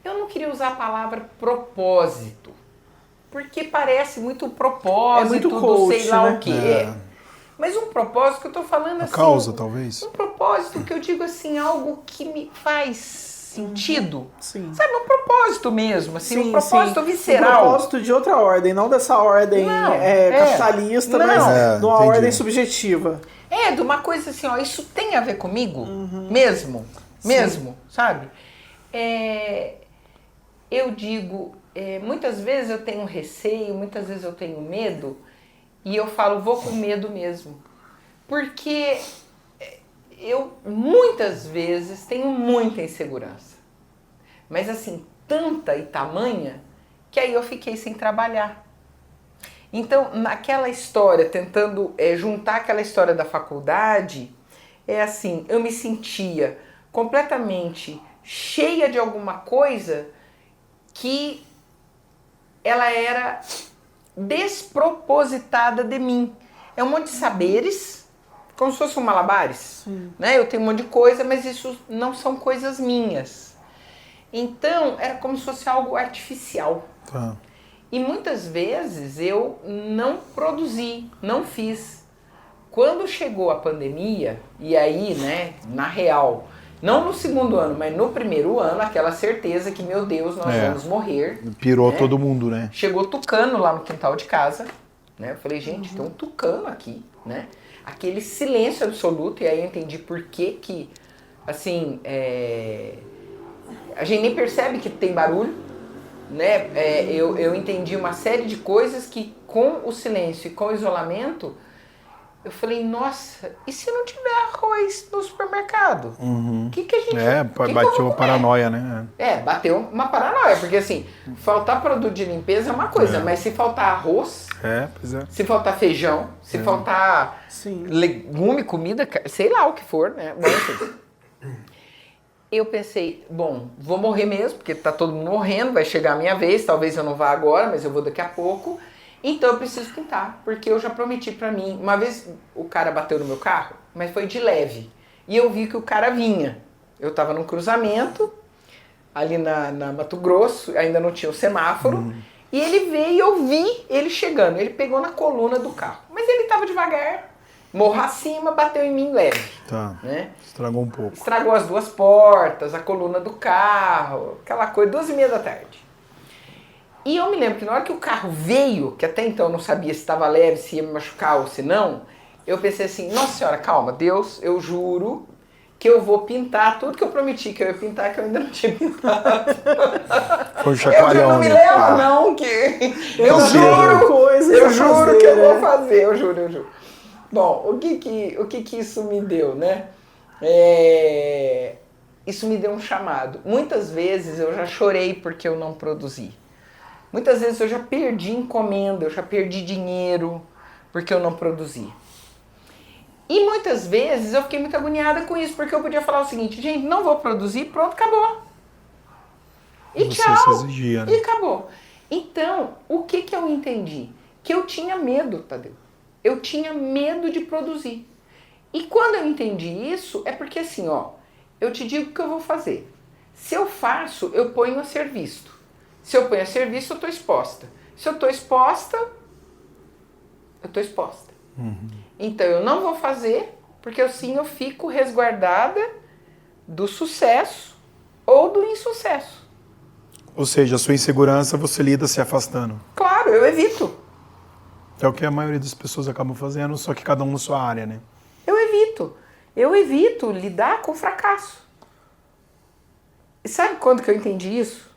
C: eu não queria usar a palavra propósito, porque parece muito propósito,
B: É muito coach,
C: sei lá
B: né?
C: o quê. Mas um propósito que eu tô falando assim...
A: causa, talvez?
C: Um propósito que eu digo assim, algo que me faz sentido.
B: Sim.
C: Sabe, um propósito mesmo, assim,
B: Sim,
C: um propósito
B: sim.
C: visceral.
B: Um propósito de outra ordem, não dessa ordem capitalista,
C: Não.
B: mas de uma
A: entendi.
B: ordem subjetiva.
C: De uma coisa assim, ó, isso tem a ver comigo? Mesmo, sabe? Eu digo, muitas vezes eu tenho receio, muitas vezes eu tenho medo, e eu falo, vou com medo mesmo. Porque eu, muitas vezes, tenho muita insegurança. Mas assim, tanta e tamanha, que aí eu fiquei sem trabalhar. Então, naquela história, tentando juntar aquela história da faculdade, assim, eu me sentia completamente cheia de alguma coisa que ela era despropositada de mim. É um monte de saberes, como se fosse um malabares, né? Eu tenho um monte de coisa, mas isso não são coisas minhas. Então, era como se fosse algo artificial.
A: Tá.
C: E muitas vezes eu não produzi, não fiz. Quando chegou a pandemia, e aí, né, na real, não no segundo ano, mas no primeiro ano, aquela certeza que, meu Deus, nós vamos morrer.
A: Pirou
C: né?
A: todo mundo, né?
C: Chegou tucano lá no quintal de casa, né? Eu falei, gente, tem um tucano aqui, né? Aquele silêncio absoluto, e aí eu entendi por que assim, a gente nem percebe que tem barulho, né? Eu entendi uma série de coisas que com o silêncio e com o isolamento, eu falei, nossa, e se não tiver arroz no supermercado? O que a gente...
A: bateu uma paranoia, né?
C: Bateu uma paranoia, porque assim, faltar produto de limpeza é uma coisa, mas se faltar arroz,
A: Pois é.
C: se faltar feijão, se faltar legume, comida, sei lá o que for, né? Bom, enfim. Eu pensei, bom, vou morrer mesmo, porque tá todo mundo morrendo, vai chegar a minha vez, talvez eu não vá agora, mas eu vou daqui a pouco. Então eu preciso pintar, porque eu já prometi pra mim. Uma vez o cara bateu no meu carro, mas foi de leve. E eu vi que o cara vinha. Eu tava num cruzamento, ali na Mato Grosso, ainda não tinha o semáforo, e ele veio e eu vi ele chegando. Ele pegou na coluna do carro, mas ele tava devagar, morro acima, bateu em mim leve.
A: Tá.
C: Né?
A: Estragou um pouco.
C: Estragou as duas portas, a coluna do carro, aquela coisa, 2h30 da tarde. E eu me lembro que na hora que o carro veio, que até então eu não sabia se estava leve, se ia me machucar ou se não, eu pensei assim, nossa senhora, calma, Deus, eu juro que eu vou pintar tudo que eu prometi que eu ia pintar, que eu ainda não tinha pintado.
A: Foi um chacoalhão.
C: Eu não me
A: né?
C: lembro, não, que...
B: Eu
C: juro que eu vou fazer, eu juro. Bom, o que isso me deu, né? Isso me deu um chamado. Muitas vezes eu já chorei porque eu não produzi. Muitas vezes eu já perdi encomenda, eu já perdi dinheiro porque eu não produzi. E muitas vezes eu fiquei muito agoniada com isso, porque eu podia falar o seguinte, gente, não vou produzir, pronto, acabou. E
A: Você
C: tchau.
A: se exigia, né?
C: E acabou. Então, o que eu entendi? Que eu tinha medo, Tadeu. Eu tinha medo de produzir. E quando eu entendi isso, é porque assim, ó, eu te digo o que eu vou fazer. Se eu faço, eu ponho a ser visto. Se eu ponho a ser visto, eu estou exposta. Se eu estou exposta, eu estou exposta. Então eu não vou fazer, porque assim eu fico resguardada do sucesso ou do insucesso.
A: Ou seja, a sua insegurança você lida se afastando.
C: Claro, eu evito.
A: É o que a maioria das pessoas acabam fazendo, só que cada um na sua área, né?
C: Eu evito lidar com fracasso. E sabe quando que eu entendi isso?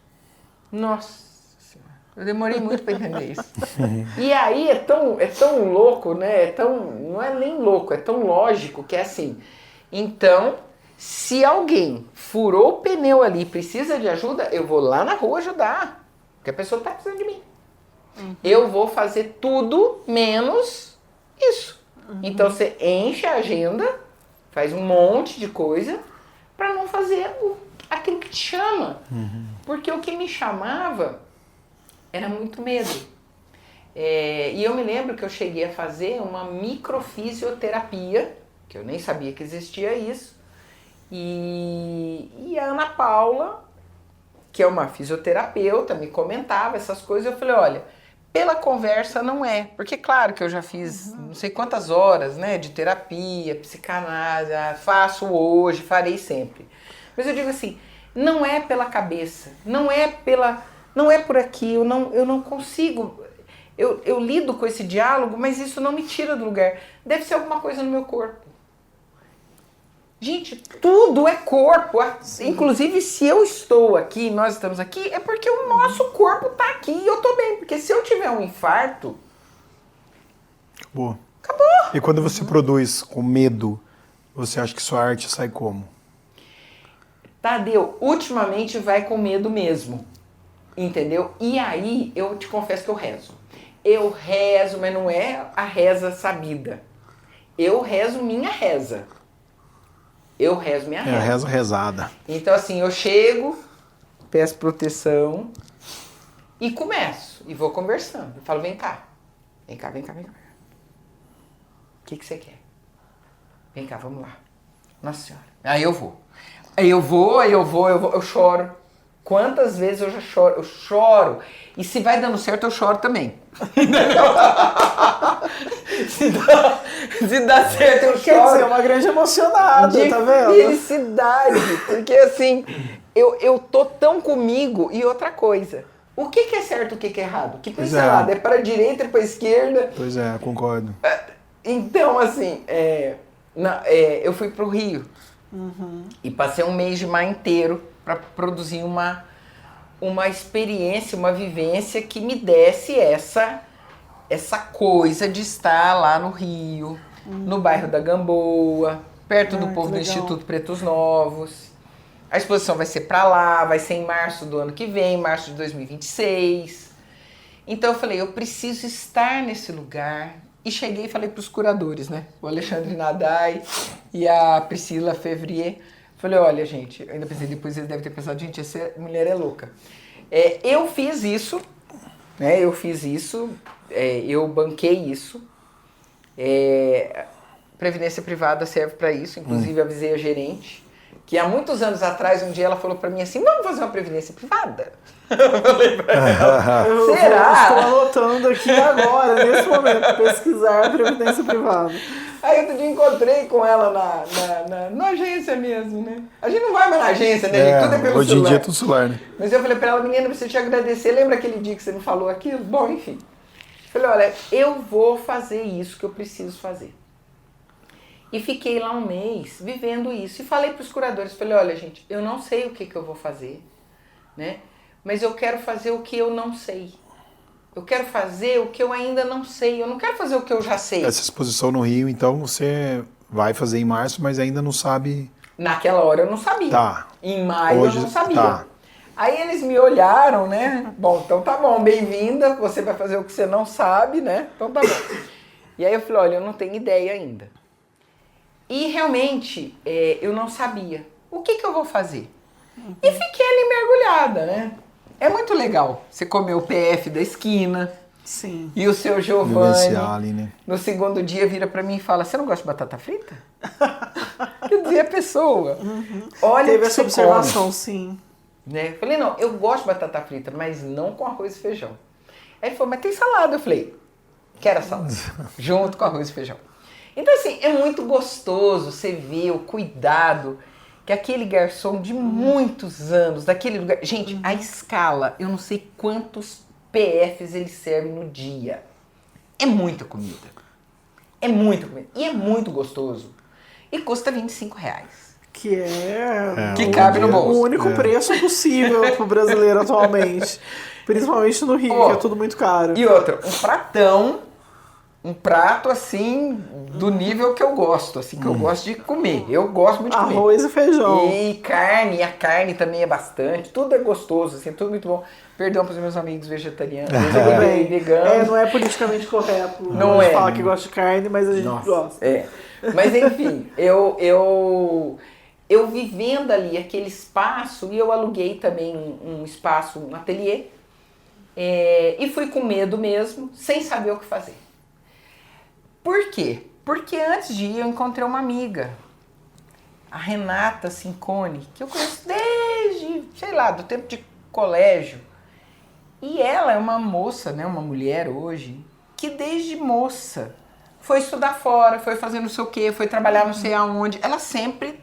C: Nossa Senhora, eu demorei muito para entender isso. E aí é tão louco, né? Não é nem louco, é tão lógico que é assim. Então, se alguém furou o pneu ali e precisa de ajuda, eu vou lá na rua ajudar. Porque a pessoa está precisando de mim. Eu vou fazer tudo menos isso. Então você enche a agenda, faz um monte de coisa para não fazer aquilo que te chama. Porque o que me chamava era muito medo. E eu me lembro que eu cheguei a fazer uma microfisioterapia, que eu nem sabia que existia isso, e a Ana Paula, que é uma fisioterapeuta, me comentava essas coisas, eu falei, olha, pela conversa não é, porque claro que eu já fiz não sei quantas horas, né, de terapia, psicanálise, faço hoje, farei sempre. Mas eu digo assim, não é pela cabeça, não é por aqui, eu não consigo, eu lido com esse diálogo, mas isso não me tira do lugar, deve ser alguma coisa no meu corpo. Gente, tudo é corpo, inclusive se eu estou aqui, nós estamos aqui, é porque o nosso corpo está aqui e eu estou bem, porque se eu tiver um infarto...
A: Acabou.
C: Acabou!
A: E quando você produz com medo, você acha que sua arte sai como?
C: Tadeu, ultimamente vai com medo mesmo, entendeu? E aí, eu te confesso que eu rezo. Eu rezo, mas não é a reza sabida. Eu rezo minha reza. Eu rezo minha reza.
A: É a reza rezada.
C: Então assim, eu chego, peço proteção e começo. E vou conversando. Eu falo, vem cá. Vem cá. O que você quer? Vem cá, vamos lá. Nossa Senhora. Aí eu vou. Eu choro. Quantas vezes eu já choro? Eu choro. E se vai dando certo, eu choro também. se dá certo, eu choro.
B: Quer dizer, uma grande emocionada,
C: De
B: tá vendo?
C: felicidade. Porque assim, eu tô tão comigo. E outra coisa, o que é certo, o que é errado? Que
A: Pois
C: pensa
A: é.
C: lado, é para a direita, é para a esquerda.
A: Pois é, concordo.
C: Então, assim, eu fui pro Rio e passei um mês de mar inteiro para produzir uma experiência, uma vivência que me desse essa coisa de estar lá no Rio, no bairro da Gamboa, perto do povo do Instituto Pretos Novos. A exposição vai ser para lá, vai ser em março do ano que vem, março de 2026. Então eu falei, eu preciso estar nesse lugar. E cheguei e falei para os curadores, né? O Alexandre Nadai e a Priscila Fevrier. Falei, olha, gente, eu ainda pensei, depois eles devem ter pensado, gente, essa mulher é louca. Eu fiz isso, né? Eu banquei isso. previdência privada serve para isso, inclusive avisei a gerente, que há muitos anos atrás, um dia ela falou para mim assim, vamos fazer uma previdência privada? Eu falei pra ela, será?
B: Estou anotando aqui agora, nesse momento, pesquisar previdência privada.
C: Aí outro dia encontrei com ela na agência mesmo, né? A gente não vai mais na agência, né? Tudo é pelo
A: hoje
C: celular.
A: em dia é tudo celular, né?
C: Mas eu falei pra ela, menina, preciso te agradecer. Lembra aquele dia que você me falou aquilo? Bom, enfim. Falei, olha, eu vou fazer isso que eu preciso fazer. E fiquei lá um mês vivendo isso. E falei pros curadores, falei, olha, gente, eu não sei o que eu vou fazer, né? Mas eu quero fazer o que eu não sei. Eu quero fazer o que eu ainda não sei. Eu não quero fazer o que eu já sei.
A: Essa exposição no Rio, então, você vai fazer em março, mas ainda não sabe...
C: Naquela hora eu não sabia.
A: Tá.
C: Em maio
A: Hoje,
C: eu não sabia.
A: tá.
C: Aí eles me olharam, né? Bom, então tá bom, bem-vinda. Você vai fazer o que você não sabe, né? Então tá bom. E aí eu falei, olha, eu não tenho ideia ainda. E realmente eu não sabia. O que eu vou fazer? E fiquei ali mergulhada, né? É muito legal você comer o PF da esquina.
B: Sim.
C: E o seu
A: Vivenciar
C: Giovanni,
A: ali, né?
C: no segundo dia, vira pra mim e fala, você não gosta de batata frita? Quer dizer, a pessoa, olha
B: Teve
C: que
B: essa
C: você
B: observação,
C: come,
B: sim.
C: né? Eu falei, não, eu gosto de batata frita, mas não com arroz e feijão. Aí ele falou, mas tem salada. Eu falei, quero a salada, junto com arroz e feijão. Então, assim, é muito gostoso você ver o cuidado que aquele garçom de muitos anos, daquele lugar... Gente, a escala, eu não sei quantos PFs eles servem no dia. É muita comida. É muita comida. E é muito gostoso. E custa R$25.
B: Que é
C: Que cabe no bolso.
B: o único preço possível pro brasileiro atualmente. Principalmente no Rio, que é tudo muito caro.
C: E outra, um pratão, um prato assim, do nível que eu gosto, assim, que eu gosto de comer. Eu gosto muito de comer.
B: Arroz e feijão.
C: E carne, a carne também é bastante. Tudo é gostoso, assim, tudo muito bom. Perdão pros meus amigos vegetarianos,
B: Tudo bem.
C: veganos.
B: Não é politicamente correto.
C: Não
B: a gente
C: é.
B: fala que gosta de carne, mas a gente gosta.
C: Mas enfim, eu vivendo ali aquele espaço, e eu aluguei também um espaço, um ateliê, e fui com medo mesmo, sem saber o que fazer. Por quê? Porque antes de ir eu encontrei uma amiga, a Renata Cincone, que eu conheço desde, sei lá, do tempo de colégio. E ela é uma moça, né, uma mulher hoje, que desde moça foi estudar fora, foi fazer não sei o quê, foi trabalhar não sei aonde. Ela sempre...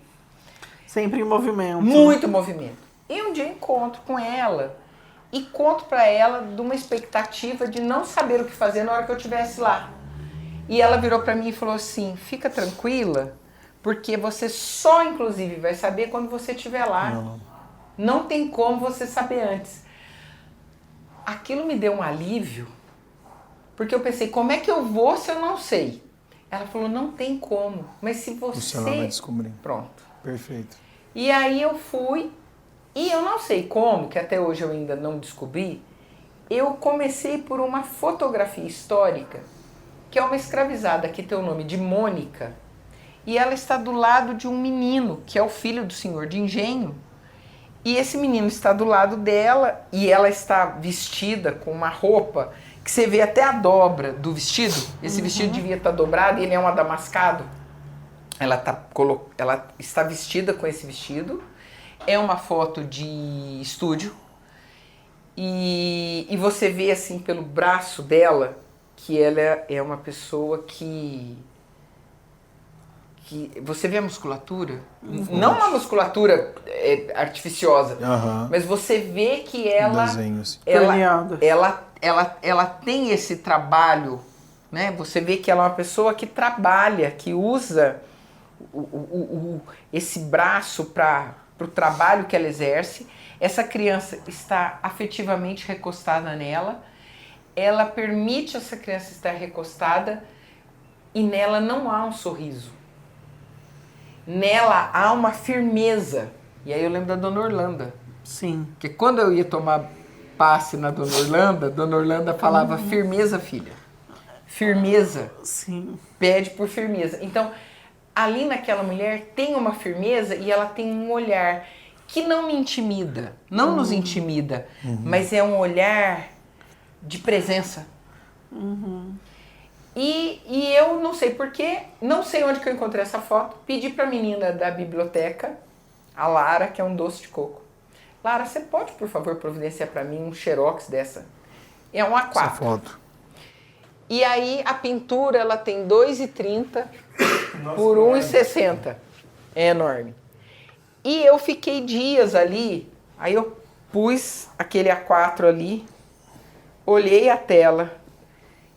B: Sempre em movimento.
C: Muito movimento. E um dia eu encontro com ela e conto pra ela de uma expectativa de não saber o que fazer na hora que eu estivesse lá. E ela virou pra mim e falou assim, fica tranquila, porque você só, inclusive, vai saber quando você estiver lá. Não tem como você saber antes. Aquilo me deu um alívio, porque eu pensei, como é que eu vou se eu não sei? Ela falou, não tem como, mas se você...
A: Você vai descobrir.
C: Pronto.
A: Perfeito.
C: E aí eu fui, e eu não sei como, que até hoje eu ainda não descobri, eu comecei por uma fotografia histórica, que é uma escravizada que tem o nome de Mônica, e ela está do lado de um menino, que é o filho do senhor de engenho, e esse menino está do lado dela, e ela está vestida com uma roupa, que você vê até a dobra do vestido, esse vestido devia estar dobrado, e ele é um adamascado. Ela está vestida com esse vestido, é uma foto de estúdio, e você vê assim pelo braço dela que ela é uma pessoa que você vê a musculatura, não uma musculatura artificiosa, mas você vê que ela,
A: Desenho, assim.
C: ela tem esse trabalho, né? Você vê que ela é uma pessoa que trabalha, que usa esse braço para o trabalho que ela exerce. Essa criança está afetivamente recostada nela, ela permite essa criança estar recostada e nela não há um sorriso. Nela há uma firmeza. E aí eu lembro da Dona Orlanda.
B: Sim.
C: Porque quando eu ia tomar passe na Dona Orlanda falava firmeza, filha. Firmeza.
B: Sim.
C: Pede por firmeza. Então, ali naquela mulher tem uma firmeza e ela tem um olhar que não me intimida, não nos intimida, mas é um olhar de presença. E eu não sei porquê, não sei onde que eu encontrei essa foto, pedi pra menina da biblioteca, a Lara, que é um doce de coco. Lara, você pode, por favor, providenciar pra mim um xerox dessa? É um A4.
A: Essa foto.
C: E aí a pintura, ela tem 2,30 por 1,60. É enorme. E eu fiquei dias ali, aí eu pus aquele A4 ali, olhei a tela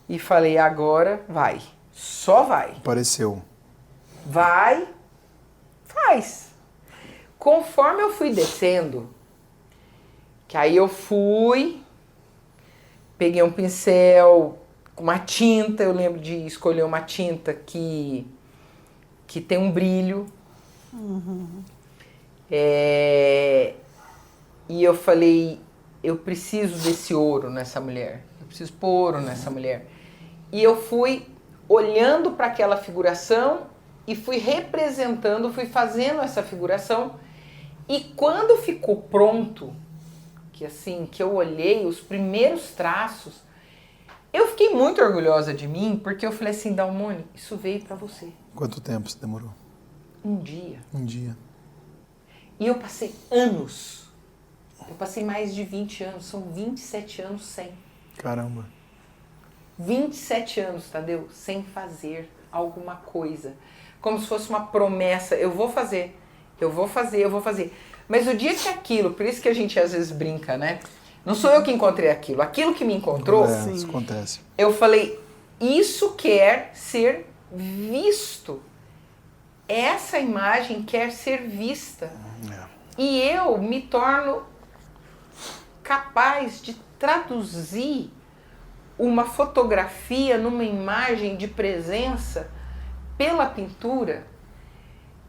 C: e falei, agora vai. Só vai.
A: Apareceu.
C: Vai, faz. Conforme eu fui descendo, que aí eu fui, peguei um pincel com uma tinta, eu lembro de escolher uma tinta que tem um brilho. E eu falei, eu preciso desse ouro nessa mulher. Eu preciso pôr ouro nessa mulher. E eu fui olhando para aquela figuração e fui representando, fui fazendo essa figuração. E quando ficou pronto, que assim, que eu olhei os primeiros traços, eu fiquei muito orgulhosa de mim, porque eu falei assim, Dalmone, isso veio para você.
A: Quanto tempo você demorou?
C: Um dia.
A: Um dia.
C: E eu passei anos. Eu passei mais de 20 anos, são 27 anos sem.
A: Caramba.
C: 27 anos, Tadeu, sem fazer alguma coisa. Como se fosse uma promessa, eu vou fazer, eu vou fazer, eu vou fazer. Mas o dia que aquilo, por isso que a gente às vezes brinca, né? Não sou eu que encontrei aquilo que me encontrou,
A: Isso acontece.
C: eu falei, isso quer ser visto. Essa imagem quer ser vista. E eu me torno capaz de traduzir uma fotografia numa imagem de presença pela pintura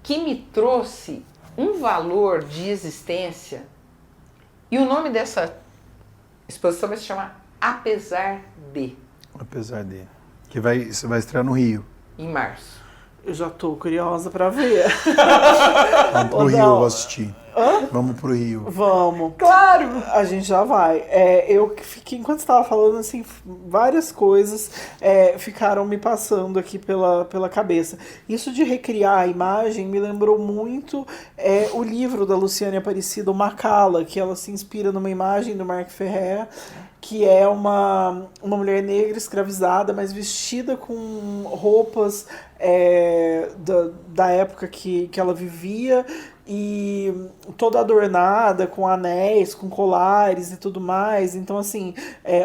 C: que me trouxe um valor de existência. E o nome dessa exposição vai se chamar Apesar de.
A: Apesar de. Que você vai estrear no Rio.
C: Em março.
B: Eu já tô curiosa pra ver.
A: Vamos pro Rio, eu vou assistir. Vamos pro Rio.
B: Vamos.
C: Claro!
B: A gente já vai. Eu fiquei, enquanto você estava falando, assim, várias coisas ficaram me passando aqui pela cabeça. Isso de recriar a imagem me lembrou muito o livro da Luciane Aparecida, o Macala, que ela se inspira numa imagem do Marc Ferrer, que é uma mulher negra escravizada, mas vestida com roupas da época que ela vivia, e toda adornada com anéis, com colares e tudo mais. Então, assim,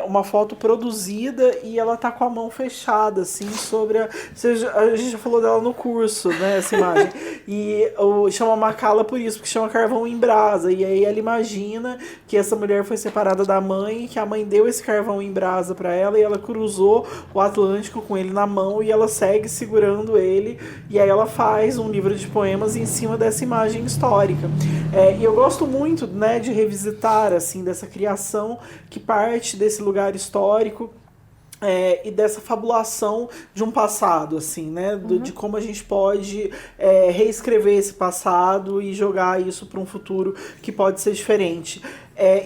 B: uma foto produzida e ela tá com a mão fechada, assim, sobre a gente já falou dela no curso, né, essa imagem. E chama Macala por isso, porque chama carvão em brasa. E aí ela imagina que essa mulher foi separada da mãe, que a mãe deu esse carvão em brasa para ela e ela cruzou o Atlântico com ele na mão e ela segue segurando ele. E aí ela faz um livro de poemas em cima dessa imagem histórica. E eu gosto muito, né, de revisitar, assim, dessa criação que parte desse lugar histórico e dessa fabulação de um passado, assim, né, de como a gente pode reescrever esse passado e jogar isso para um futuro que pode ser diferente.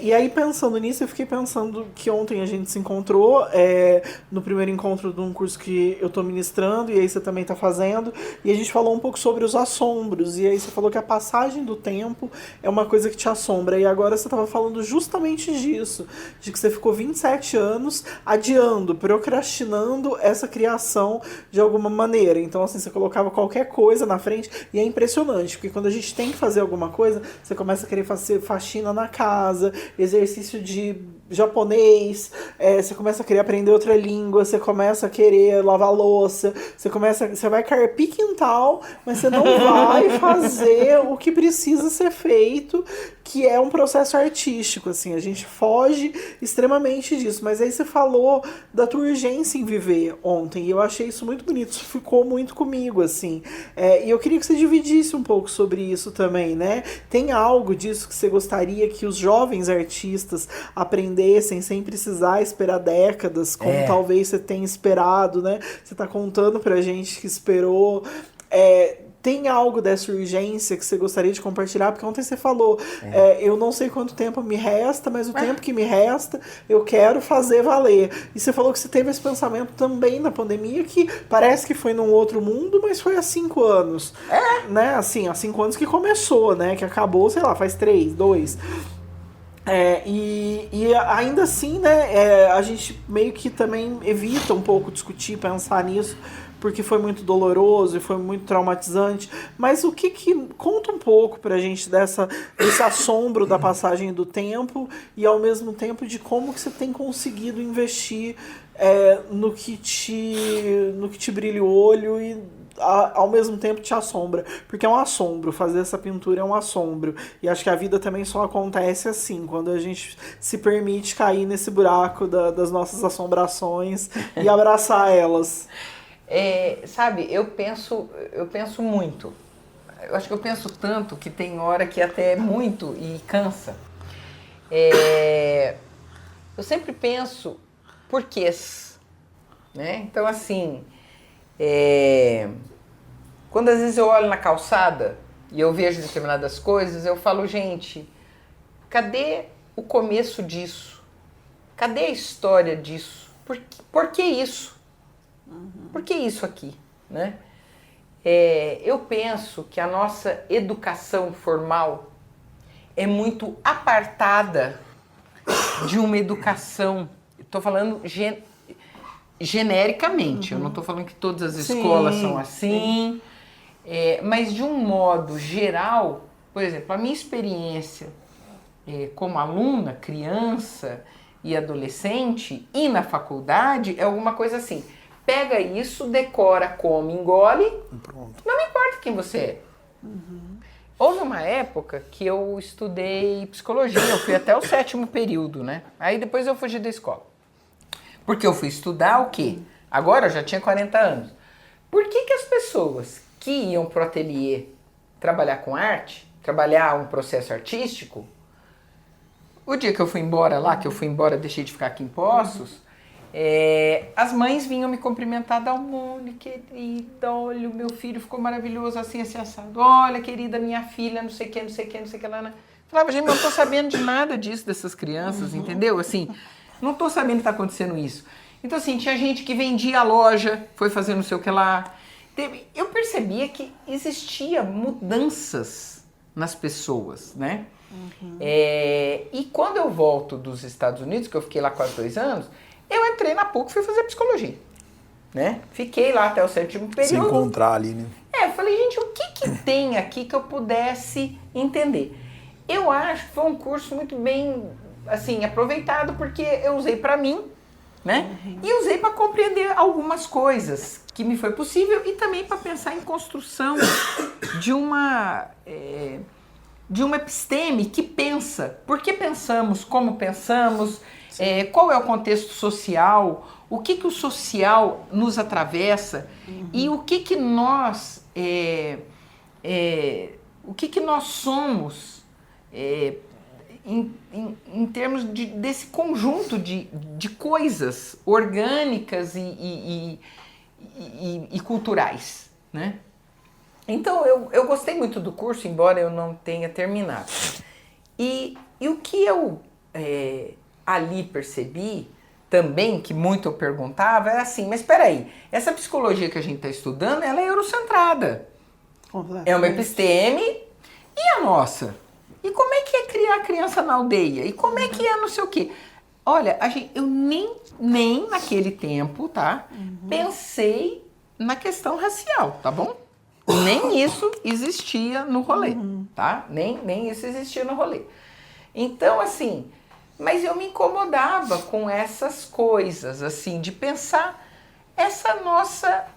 B: E aí, pensando nisso, eu fiquei pensando que ontem a gente se encontrou no primeiro encontro de um curso que eu estou ministrando, e aí você também está fazendo, e a gente falou um pouco sobre os assombros, e aí você falou que a passagem do tempo é uma coisa que te assombra, e agora você estava falando justamente disso, de que você ficou 27 anos adiando, procrastinando essa criação de alguma maneira. Então, assim, você colocava qualquer coisa na frente, e é impressionante, porque quando a gente tem que fazer alguma coisa, você começa a querer fazer faxina na casa, exercício de japonês, você começa a querer aprender outra língua, você começa a querer lavar louça, você vai carpir quintal, mas você não vai fazer o que precisa ser feito, que é um processo artístico, assim, a gente foge extremamente disso. Mas aí você falou da tua urgência em viver ontem, e eu achei isso muito bonito, isso ficou muito comigo, assim, e eu queria que você dividisse um pouco sobre isso também, né? Tem algo disso que você gostaria que os jovens artistas aprendessem sem precisar esperar décadas, como talvez você tenha esperado, né? Você tá contando pra gente que esperou. tem algo dessa urgência que você gostaria de compartilhar? Porque ontem você falou, eu não sei quanto tempo me resta, mas o tempo que me resta, eu quero fazer valer. E você falou que você teve esse pensamento também na pandemia, que parece que foi num outro mundo, mas foi há 5 anos. Né? Assim, há 5 anos que começou, né? Que acabou, sei lá, faz 3, 2. E ainda assim, né, a gente meio que também evita um pouco discutir, pensar nisso, porque foi muito doloroso e foi muito traumatizante. Mas conta um pouco pra gente desse assombro da passagem do tempo e ao mesmo tempo de como que você tem conseguido investir no que te brilha o olho e ao mesmo tempo te assombra, porque é um assombro, fazer essa pintura é um assombro, e acho que a vida também só acontece assim, quando a gente se permite cair nesse buraco das nossas assombrações e abraçar elas.
C: Sabe, eu penso muito. Eu acho que eu penso tanto que tem hora que até é muito e cansa. Eu sempre penso porquês, né? Então, assim, quando às vezes eu olho na calçada e eu vejo determinadas coisas, eu falo, gente, cadê o começo disso? Cadê a história disso? Por que isso? Por que isso aqui, né? Eu penso que a nossa educação formal é muito apartada de uma educação, estou falando genericamente, eu não estou falando que todas as escolas são assim, mas de um modo geral, por exemplo, a minha experiência como aluna, criança e adolescente e na faculdade é alguma coisa assim. Pega isso, decora, come, engole, pronto. Não importa quem você é. Houve uma época que eu estudei psicologia, eu fui até o 7º período, né? Aí depois eu fugi da escola. Porque eu fui estudar o quê? Agora eu já tinha 40 anos. Por que as pessoas que iam pro ateliê trabalhar com arte, trabalhar um processo artístico, o dia que eu fui embora lá, deixei de ficar aqui em Poços, as mães vinham me cumprimentar, Dalmone, querida, olha, o meu filho ficou maravilhoso, assim, assim, assado. Olha, querida, minha filha, não sei o que, não sei o que, não sei o que lá. Né? Falava, gente, mas eu não tô sabendo de nada disso, dessas crianças, entendeu? Assim, não tô sabendo que tá acontecendo isso. Então, assim, tinha gente que vendia a loja, foi fazer não sei o que lá. Eu percebia que existia mudanças nas pessoas, né? E quando eu volto dos Estados Unidos, que eu fiquei lá quase 2 anos, eu entrei na PUC e fui fazer psicologia, né? Fiquei lá até o 7º período.
A: Se encontrar ali, né?
C: Eu falei, gente, o que tem aqui que eu pudesse entender? Eu acho que foi um curso muito bem, assim, aproveitado, porque eu usei pra mim, né? E usei para compreender algumas coisas que me foi possível e também para pensar em construção de uma episteme que pensa. Por que pensamos, como pensamos, qual é o contexto social, o que o social nos atravessa e o que nós somos em termos desse conjunto de coisas orgânicas e culturais, né? Então eu gostei muito do curso, embora eu não tenha terminado. E o que eu ali percebi também, que muito eu perguntava, era assim, mas espera aí, essa psicologia que a gente está estudando, ela é eurocentrada. É uma episteme, e a nossa? E como é que é criar criança na aldeia? E como é que é não sei o quê? Olha, eu nem naquele tempo, tá? Pensei na questão racial, tá bom? Nem isso existia no rolê, tá? Nem isso existia no rolê. Então, assim, mas eu me incomodava com essas coisas, assim, de pensar essa nossa...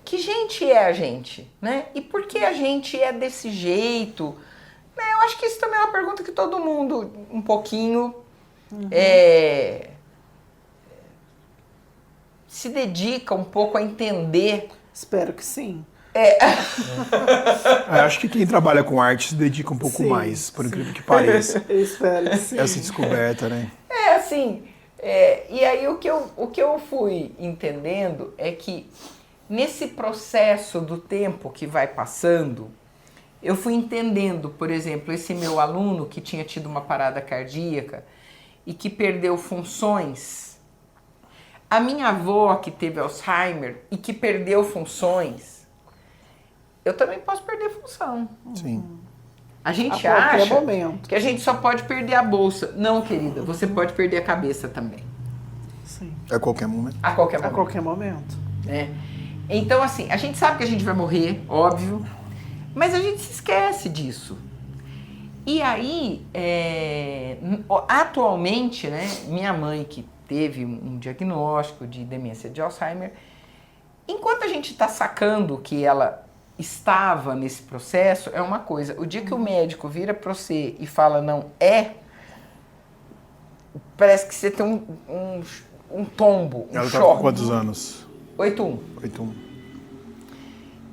C: Que gente é a gente, né? E por que a gente é desse jeito? Eu acho que isso também é uma pergunta que todo mundo, um pouquinho, se dedica um pouco a entender.
B: Espero que sim.
A: Acho que quem trabalha com arte se dedica um pouco mais, por incrível que pareça.
B: Eu espero que sim.
A: Essa descoberta, né?
C: Assim, e aí o que eu fui entendendo é que nesse processo do tempo que vai passando, eu fui entendendo, por exemplo, esse meu aluno que tinha tido uma parada cardíaca e que perdeu funções. A minha avó que teve Alzheimer e que perdeu funções, eu também posso perder função.
A: Sim.
C: A gente
B: A qualquer
C: acha
B: momento.
C: que a gente só pode perder a bolsa. Não, querida, você pode perder a cabeça também.
B: Sim.
A: A qualquer momento.
C: A qualquer
B: A
C: momento.
B: qualquer momento.
C: Né? Então, assim, a gente sabe que a gente vai morrer, óbvio, mas a gente se esquece disso. E aí, atualmente, né, minha mãe que teve um diagnóstico de demência de Alzheimer, enquanto a gente está sacando que ela estava nesse processo, é uma coisa. O dia que o médico vira para você e fala não parece que você tem um tombo, um
A: Ela
C: choque.
A: tá com quantos anos?
C: 8-1.
A: 8-1.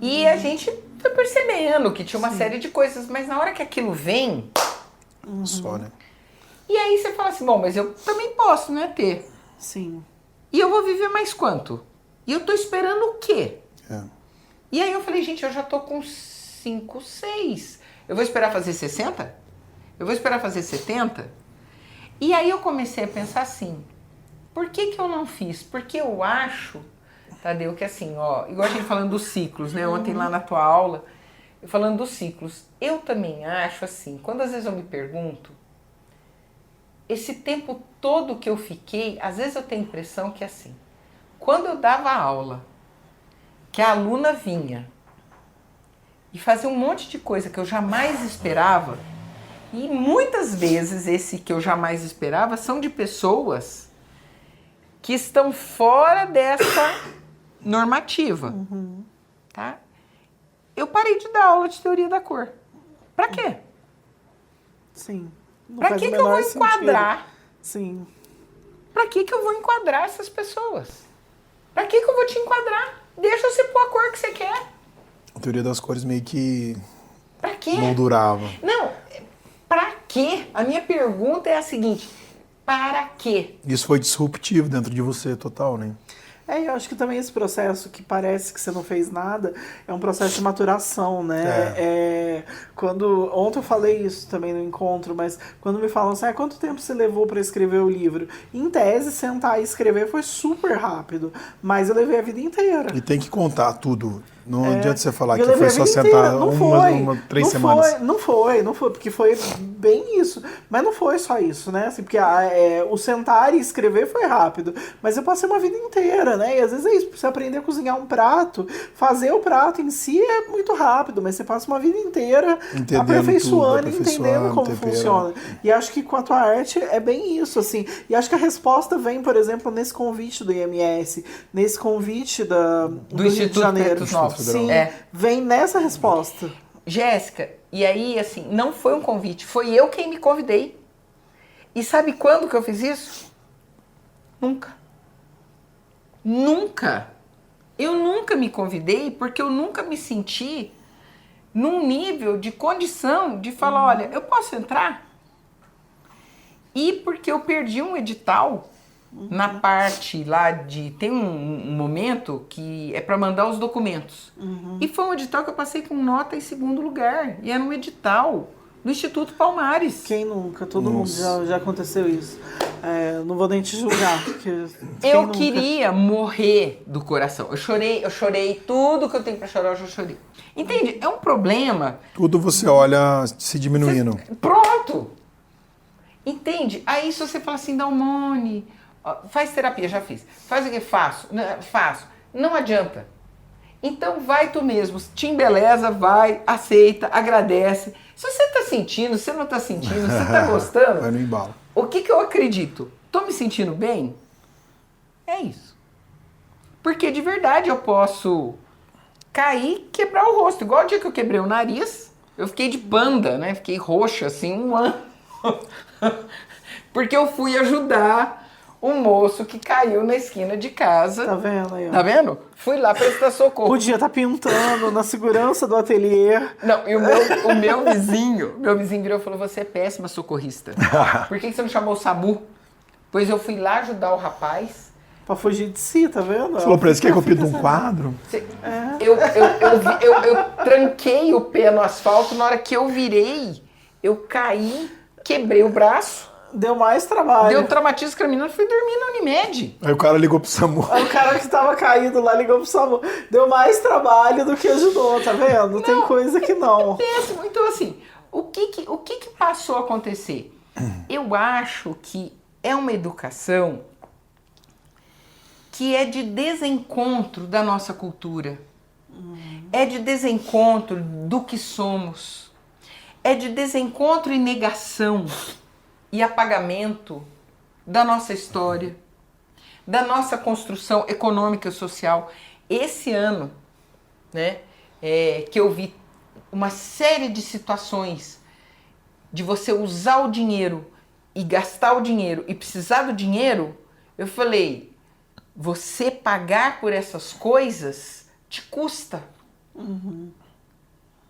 C: E a gente foi percebendo que tinha uma série de coisas, mas na hora que aquilo vem,
A: Só, né?
C: e aí você fala assim, bom, mas eu também posso, né, ter.
B: Sim.
C: E eu vou viver mais quanto? E eu tô esperando o quê?
A: É.
C: E aí eu falei, gente, eu já tô com 5, 6. Eu vou esperar fazer 60? Eu vou esperar fazer 70? E aí eu comecei a pensar assim, por que que eu não fiz? Porque eu acho, Tadeu, que assim, ó, igual a gente falando dos ciclos, né? Ontem lá na tua aula, eu falando dos ciclos, eu também acho assim, quando às vezes eu me pergunto, esse tempo todo que eu fiquei, às vezes eu tenho a impressão que assim, quando eu dava aula, que a aluna vinha e fazia um monte de coisa que eu jamais esperava, e muitas vezes esse que eu jamais esperava são de pessoas que estão fora dessa normativa, tá? Eu parei de dar aula de teoria da cor. Pra quê?
B: Sim. Não
C: Pra
B: faz
C: que
B: o
C: que eu vou
B: menor sentido.
C: enquadrar?
B: Sim.
C: Pra que que eu vou enquadrar essas pessoas? Pra que que eu vou te enquadrar? Deixa você pôr a cor que você quer.
A: A teoria das cores meio que
C: Pra quê?
A: moldurava.
C: Não, pra quê? A minha pergunta é a seguinte, para quê?
A: Isso foi disruptivo dentro de você, total, né?
B: Eu acho que também esse processo que parece que você não fez nada é um processo de maturação, né? Ontem eu falei isso também no encontro, mas quando me falam assim, quanto tempo você levou para escrever o livro? Em tese, sentar e escrever foi super rápido, mas eu levei a vida inteira.
A: E tem que contar tudo. Não adianta você falar
B: Eu
A: que
B: levei
A: foi
B: a
A: só
B: vida inteira.
A: sentar 3 semanas.
B: Não foi, porque foi bem isso. Mas não foi só isso, né? Assim, porque o sentar e escrever foi rápido. Mas eu passei uma vida inteira, né? E às vezes é isso, pra você aprender a cozinhar um prato, fazer o prato em si é muito rápido, mas você passa uma vida inteira aperfeiçoando e entendendo como funciona. E acho que com a tua arte é bem isso, assim. E acho que a resposta vem, por exemplo, nesse convite do IMS, nesse convite do Rio de
C: Instituto
B: Janeiro.
C: Pretos Novos.
B: Sim,
C: É.
B: vem nessa resposta.
C: Jéssica, e aí, assim, não foi um convite, foi eu quem me convidei. E sabe quando que eu fiz isso? Nunca. Nunca. Eu nunca me convidei porque eu nunca me senti num nível de condição de falar, olha, eu posso entrar? E porque eu perdi um edital na parte lá de... Tem um momento que é para mandar os documentos. E foi um edital que eu passei com nota em 2º lugar. E era um edital do Instituto Palmares.
B: Quem nunca? Todo mundo já aconteceu isso. Não vou nem te julgar. Porque
C: eu queria morrer do coração. Eu chorei tudo que eu tenho para chorar, eu já chorei. Entende? É um problema.
A: Tudo você olha se diminuindo.
C: Pronto! Entende? Aí se você fala assim, Dalmone, faz terapia, já fiz. Faz o que? Faço. Faço. Não adianta. Então vai tu mesmo, te embeleza, vai, aceita, agradece. Se você tá sentindo, se você não tá sentindo, se você tá gostando...
A: Vai no embalo.
C: O que eu acredito? Tô me sentindo bem? É isso. Porque de verdade eu posso cair e quebrar o rosto. Igual o dia que eu quebrei o nariz, eu fiquei de panda, né? Fiquei roxa assim 1 ano. Porque eu fui ajudar um moço que caiu na esquina de casa.
B: Tá vendo aí, ó?
C: Tá vendo? Fui lá prestar socorro.
B: Podia estar pintando na segurança do ateliê.
C: Não, e o meu vizinho virou e falou, você é péssima socorrista. Por que você não chamou o SAMU? Pois eu fui lá ajudar o rapaz,
B: Pra fugir de si, tá vendo?
A: Você falou pra eles que eu pinto um quadro?
C: Eu tranquei o pé no asfalto, na hora que eu virei, eu caí, quebrei o braço,
B: Deu mais trabalho.
C: deu traumatismo craniano, fui dormir na Unimed.
A: Aí o cara ligou pro SAMU.
B: Aí o cara que tava caído lá ligou pro SAMU. Deu mais trabalho do que ajudou, tá vendo? Tem coisa que não.
C: Péssimo. Então, assim, o que passou a acontecer? Eu acho que é uma educação que é de desencontro da nossa cultura. É de desencontro do que somos. É de desencontro e negação e apagamento da nossa história, da nossa construção econômica e social. Esse ano, né, que eu vi uma série de situações de você usar o dinheiro e gastar o dinheiro e precisar do dinheiro, eu falei, você pagar por essas coisas te custa.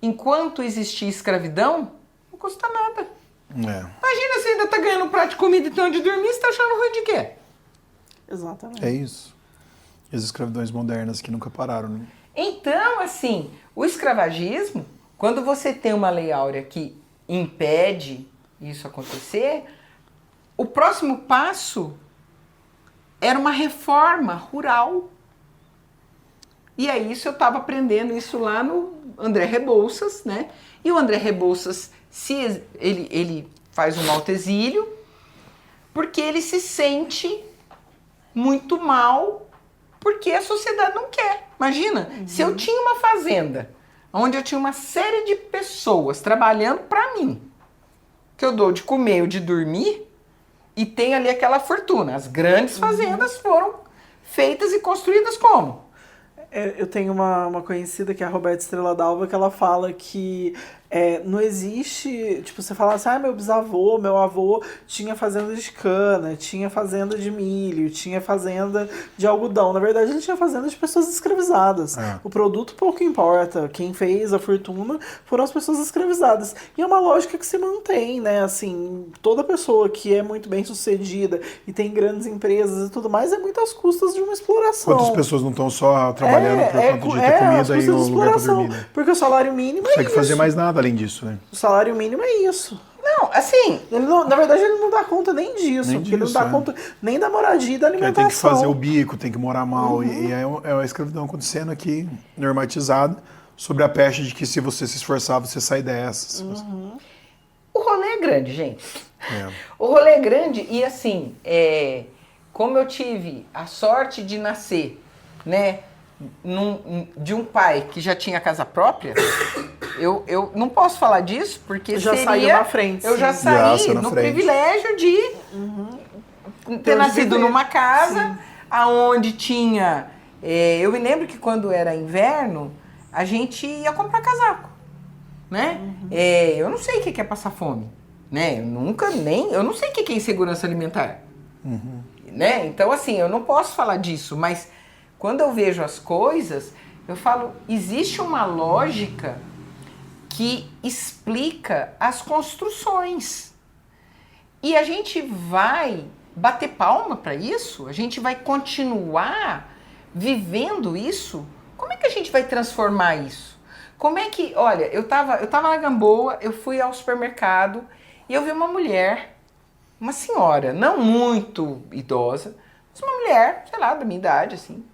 C: Enquanto existir escravidão, não custa nada. Imagina, você ainda tá ganhando um prato de comida e tem onde dormir, você tá achando ruim de quê?
B: Exatamente.
A: É isso. E as escravidões modernas que nunca pararam, né?
C: Então, assim, o escravagismo, quando você tem uma lei áurea que impede isso acontecer, o próximo passo era uma reforma rural. E é isso, eu estava aprendendo isso lá no André Rebouças, né? E o André Rebouças, ele faz um autoexílio porque ele se sente muito mal porque a sociedade não quer. Imagina, se eu tinha uma fazenda onde eu tinha uma série de pessoas trabalhando para mim, que eu dou de comer ou de dormir, e tem ali aquela fortuna. As grandes fazendas foram feitas e construídas como?
B: Eu tenho uma conhecida que é a Roberta Estrela d'Alva, que ela fala que não existe, tipo, você fala assim, meu bisavô, meu avô tinha fazenda de cana, tinha fazenda de milho, tinha fazenda de algodão. Na verdade, ele tinha fazenda de pessoas escravizadas. O produto pouco importa. Quem fez a fortuna foram as pessoas escravizadas. E é uma lógica que se mantém, né? Assim, toda pessoa que é muito bem sucedida e tem grandes empresas e tudo mais, é muito às custas de uma exploração.
A: Quantas pessoas não estão só trabalhando por conta de ter comida e um lugar pra dormir, né?
B: Porque o salário mínimo
A: Não consegue fazer mais nada além disso, né?
B: O salário mínimo é isso.
C: Não, assim...
B: Na verdade, ele não dá conta nem disso.
A: Nem
B: porque ele não
A: disso,
B: dá conta nem da moradia e da alimentação.
A: Tem que fazer o bico, tem que morar mal. E é a escravidão acontecendo aqui, normatizada, sobre a peste de que se você se esforçar, você sai dessas.
C: O rolê é grande, gente.
A: É.
C: O rolê é grande e assim, como eu tive a sorte de nascer, né, de um pai que já tinha casa própria, eu não posso falar disso porque
B: já saiu na frente.
C: Eu já
B: sim.
C: saí no privilégio de ter nascido numa casa aonde tinha... eu me lembro que quando era inverno, a gente ia comprar casaco, né? Eu não sei o que é passar fome, né? Eu não sei o que é insegurança alimentar, né? Então, assim, eu não posso falar disso, mas quando eu vejo as coisas, eu falo, existe uma lógica que explica as construções. E a gente vai bater palma para isso? A gente vai continuar vivendo isso? Como é que a gente vai transformar isso? Como é que... Olha, eu tava na Gamboa, eu fui ao supermercado e eu vi uma mulher, uma senhora, não muito idosa, mas uma mulher, sei lá, da minha idade, assim,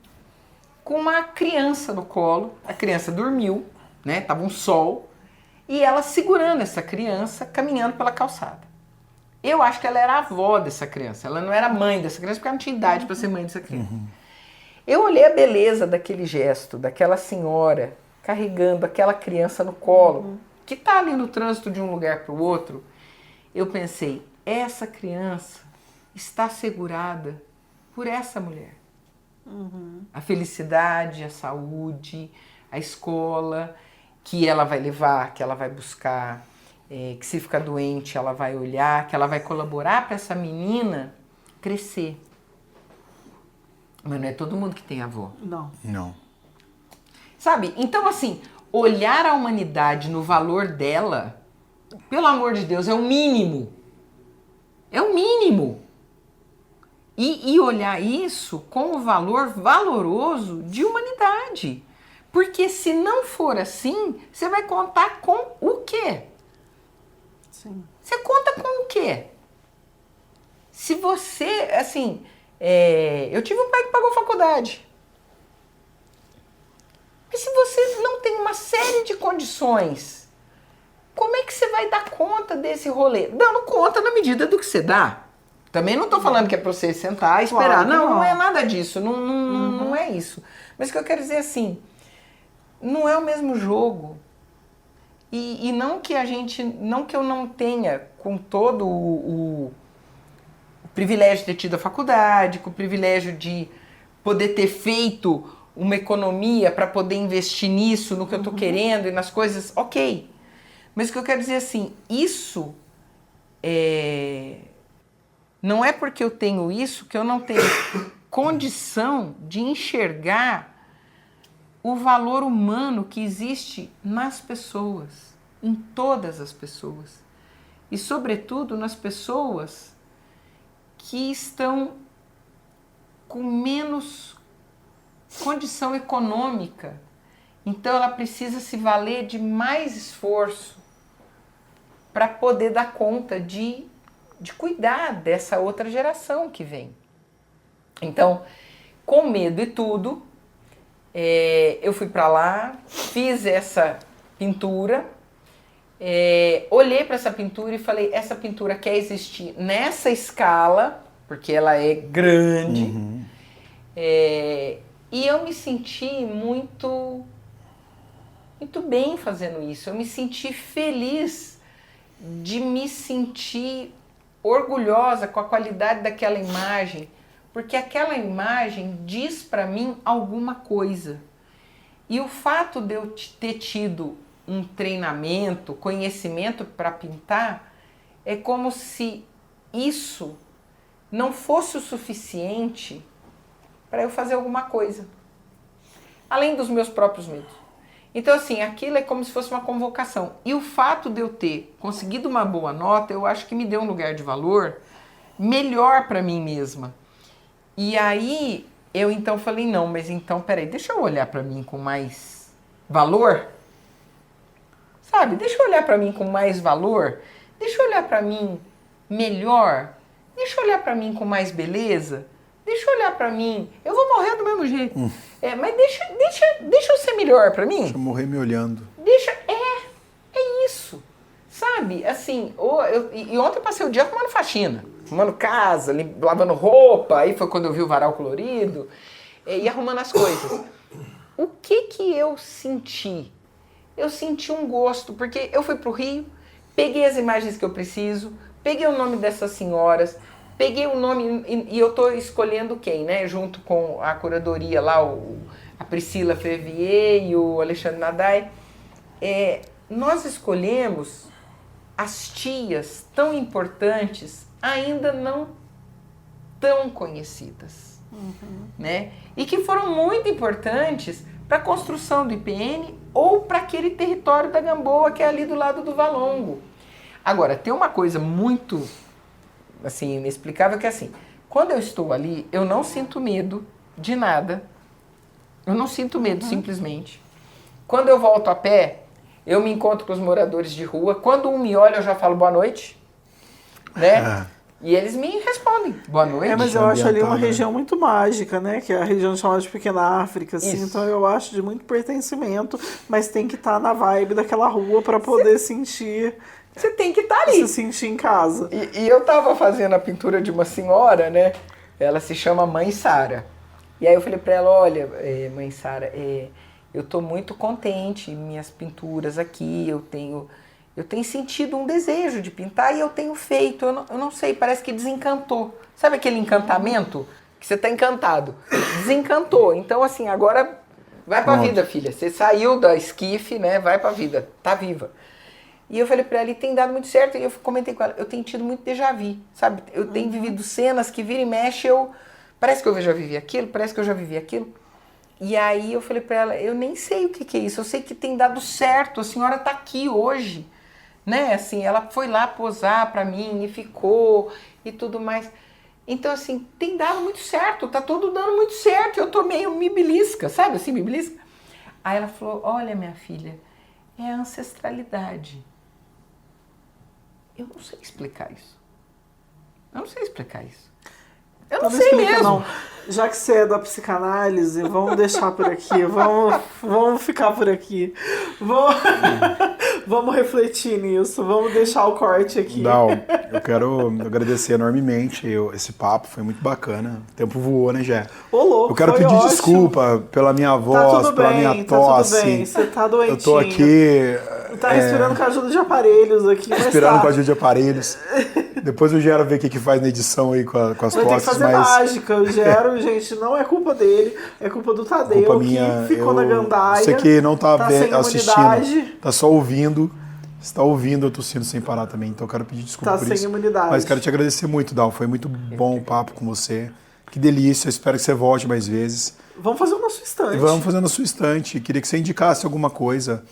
C: com uma criança no colo. A criança dormiu, né? Tava um sol. E ela segurando essa criança, caminhando pela calçada. Eu acho que ela era a avó dessa criança. Ela não era mãe dessa criança, porque ela não tinha idade para ser mãe dessa criança. Eu olhei a beleza daquele gesto, daquela senhora carregando aquela criança no colo, que tá ali no trânsito de um lugar para o outro. Eu pensei, essa criança está segurada por essa mulher. A felicidade, a saúde, a escola que ela vai levar, que ela vai buscar, que se ficar doente ela vai olhar, que ela vai colaborar para essa menina crescer. Mas não é todo mundo que tem avó.
B: Não.
C: Sabe? Então, assim, olhar a humanidade no valor dela, pelo amor de Deus, é o mínimo. É o mínimo. E olhar isso com o valor valoroso de humanidade. Porque se não for assim, você vai contar com o quê?
B: Sim.
C: Você conta com o quê? Se você, assim, eu tive um pai que pagou faculdade. Mas se você não tem uma série de condições, como é que você vai dar conta desse rolê? Dando conta na medida do que você dá. Também não estou falando que é para você sentar e esperar.
B: Claro,
C: não é nada disso. Não é isso. Mas o que eu quero dizer assim, não é o mesmo jogo. E não que não que eu não tenha com todo o privilégio de ter tido a faculdade, com o privilégio de poder ter feito uma economia para poder investir nisso, no que eu estou querendo e nas coisas, ok. Mas o que eu quero dizer assim, isso não é porque eu tenho isso que eu não tenho condição de enxergar o valor humano que existe nas pessoas, em todas as pessoas. E, sobretudo, nas pessoas que estão com menos condição econômica. Então, ela precisa se valer de mais esforço para poder dar conta de cuidar dessa outra geração que vem. Então, com medo e tudo, eu fui para lá, fiz essa pintura, olhei para essa pintura e falei, essa pintura quer existir nessa escala, porque ela é grande, e eu me senti muito bem fazendo isso, eu me senti feliz de me sentir orgulhosa com a qualidade daquela imagem, porque aquela imagem diz para mim alguma coisa. E o fato de eu ter tido um treinamento, conhecimento para pintar, é como se isso não fosse o suficiente para eu fazer alguma coisa, além dos meus próprios medos. Então, assim, aquilo é como se fosse uma convocação. E o fato de eu ter conseguido uma boa nota, eu acho que me deu um lugar de valor melhor para mim mesma. E aí, eu então falei, não, mas então, peraí, deixa eu olhar para mim com mais valor. Sabe, deixa eu olhar para mim com mais valor. Deixa eu olhar para mim melhor. Deixa eu olhar para mim com mais beleza. Deixa eu olhar pra mim. Eu vou morrer do mesmo jeito. Mas deixa eu ser melhor pra mim.
A: Deixa eu morrer me olhando.
C: É isso. Sabe? Assim, e ontem eu passei o dia arrumando faxina. Arrumando casa, lavando roupa. Aí foi quando eu vi o varal colorido. E arrumando as coisas. O que eu senti? Eu senti um gosto. Porque eu fui pro Rio, peguei as imagens que eu preciso, peguei o nome dessas senhoras, peguei o nome e eu tô escolhendo quem, né? Junto com a curadoria lá, a Priscila Frevier e o Alexandre Nadai. Nós escolhemos as tias tão importantes, ainda não tão conhecidas, né? E que foram muito importantes para a construção do IPN ou para aquele território da Gamboa que é ali do lado do Valongo. Agora, tem uma coisa muito assim, inexplicável, que é assim, quando eu estou ali, eu não sinto medo de nada. Eu não sinto medo, simplesmente. Quando eu volto a pé, eu me encontro com os moradores de rua. Quando um me olha, eu já falo boa noite, né? E eles me respondem, boa noite.
B: Mas eu acho ali uma região muito mágica, né? Que é a região chamada de Pequena África, assim. Isso. Então eu acho de muito pertencimento, mas tem que estar na vibe daquela rua para poder sentir...
C: Você tem que estar ali.
B: Se sentir em casa.
C: E eu tava fazendo a pintura de uma senhora, né? Ela se chama Mãe Sara. E aí eu falei pra ela, olha, Mãe Sara, eu tô muito contente em minhas pinturas aqui, eu tenho sentido um desejo de pintar e eu tenho feito. Eu não sei, parece que desencantou. Sabe aquele encantamento? Que você tá encantado. Desencantou. Então, assim, agora vai pra vida, filha. Você saiu da esquife, né? Vai pra vida. Tá viva. E eu falei pra ela, e tem dado muito certo, e eu comentei com ela, eu tenho tido muito déjà vu, sabe? Eu tenho vivido cenas que vira e mexe, parece que eu já vivi aquilo, parece que eu já vivi aquilo. E aí eu falei pra ela, eu nem sei o que é isso, eu sei que tem dado certo, a senhora tá aqui hoje, né? Assim, ela foi lá posar pra mim e ficou, e tudo mais. Então, assim, tem dado muito certo, tá tudo dando muito certo. Eu tô meio me belisca, sabe assim, me belisca? Aí ela falou, olha, minha filha, é a ancestralidade. Eu não sei explicar isso. Eu não sei explicar isso. Eu não sei mesmo.
B: Não. Já que você é da psicanálise, vamos deixar por aqui. Vamos ficar por aqui. Vamos refletir nisso. Vamos deixar o corte aqui.
A: Dal, eu quero agradecer enormemente. Esse papo foi muito bacana. O tempo voou, né, Jé?
B: Ô, louco,
A: eu quero pedir
B: ótimo.
A: Desculpa pela minha voz, pela minha tosse.
B: Tá tudo bem, você tá doentinho.
A: Eu tô aqui...
B: Tá respirando com a ajuda de aparelhos aqui.
A: Respirando com a ajuda de aparelhos. Depois o Gero vê o que faz na edição aí com as tosses.
B: Vai ter que fazer mágica. O Gero, gente, não é culpa dele, é culpa do Tadeu,
A: culpa minha,
B: que ficou na gandaia.
A: Você que não tá
B: assistindo,
A: tá só ouvindo. Você tá ouvindo eu tossindo sem parar também, então eu quero pedir desculpa por isso.
B: Tá sem imunidade.
A: Mas quero te agradecer muito, Dal. Foi muito bom o papo com você. Que delícia, espero que você volte mais vezes.
B: Vamos fazer na sua estante.
A: Vamos fazer na sua estante. Queria que você indicasse alguma coisa.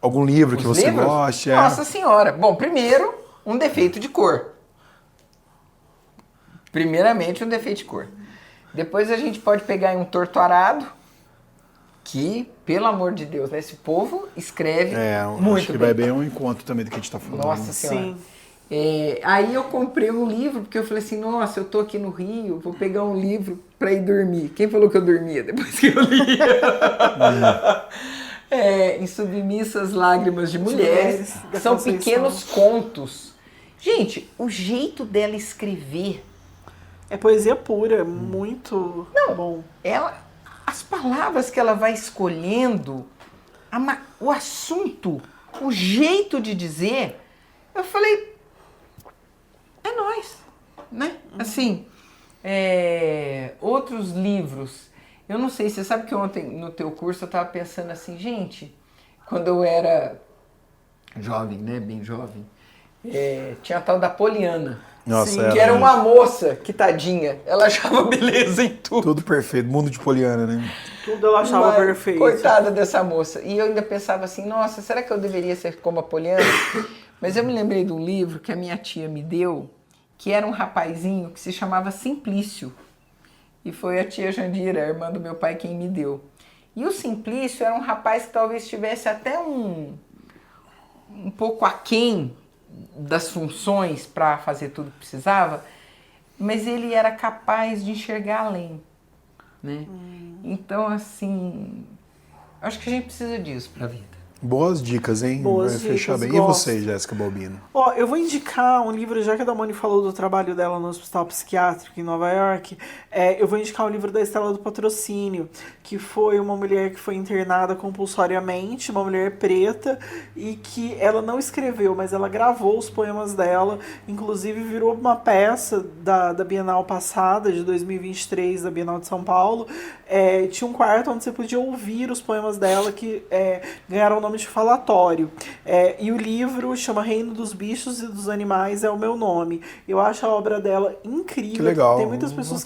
A: Algum livro que você goste.
C: Nossa Senhora. Bom, primeiro, um defeito de cor. Primeiramente, um defeito de cor. Depois a gente pode pegar um torto-arado, que, pelo amor de Deus, né? Esse povo escreve muito
A: acho que vai bem ao encontro também do que a gente tá falando.
C: Nossa Senhora.
B: Sim.
C: Aí eu comprei um livro, porque eu falei assim, nossa, eu tô aqui no Rio, vou pegar um livro pra ir dormir. Quem falou que eu dormia depois que eu li? Em Submissas Lágrimas de Mulheres. São pequenos contos. Gente, o jeito dela escrever...
B: É poesia pura, muito bom.
C: As palavras que ela vai escolhendo, o assunto, o jeito de dizer, eu falei, é nóis, né? Assim, outros livros, eu não sei, você sabe que ontem no teu curso eu tava pensando assim, gente, quando eu era jovem, né, bem jovem, tinha a tal da Poliana.
A: Nossa,
C: que era uma moça, que tadinha, ela achava beleza em tudo.
A: Tudo perfeito, mundo de Poliana, né?
B: Tudo ela achava perfeito.
C: Coitada dessa moça. E eu ainda pensava assim, nossa, será que eu deveria ser como a Poliana? Mas eu me lembrei de um livro que a minha tia me deu, que era um rapazinho que se chamava Simplício. E foi a tia Jandira, a irmã do meu pai, quem me deu. E o Simplício era um rapaz que talvez tivesse até um pouco aquém das funções para fazer tudo que precisava, mas ele era capaz de enxergar além, né? Então, assim, acho que a gente precisa disso para a vida.
A: Boas dicas, hein?
B: Boas
A: Vai fechar
B: dicas,
A: bem.
B: gosto.
A: E você, Jéssica Balbino?
B: Eu vou indicar um livro, já que a Damone falou do trabalho dela no Hospital Psiquiátrico em Nova York, eu vou indicar o livro da Estela do Patrocínio, que foi uma mulher que foi internada compulsoriamente, uma mulher preta, e que ela não escreveu, mas ela gravou os poemas dela, inclusive virou uma peça da Bienal passada, de 2023, da Bienal de São Paulo. Tinha um quarto onde você podia ouvir os poemas dela, que ganharam o nome de falatório. E o livro chama Reino dos Bichos e dos Animais, é o meu nome. Eu acho a obra dela incrível.
A: Que legal.
B: Tem muitas pessoas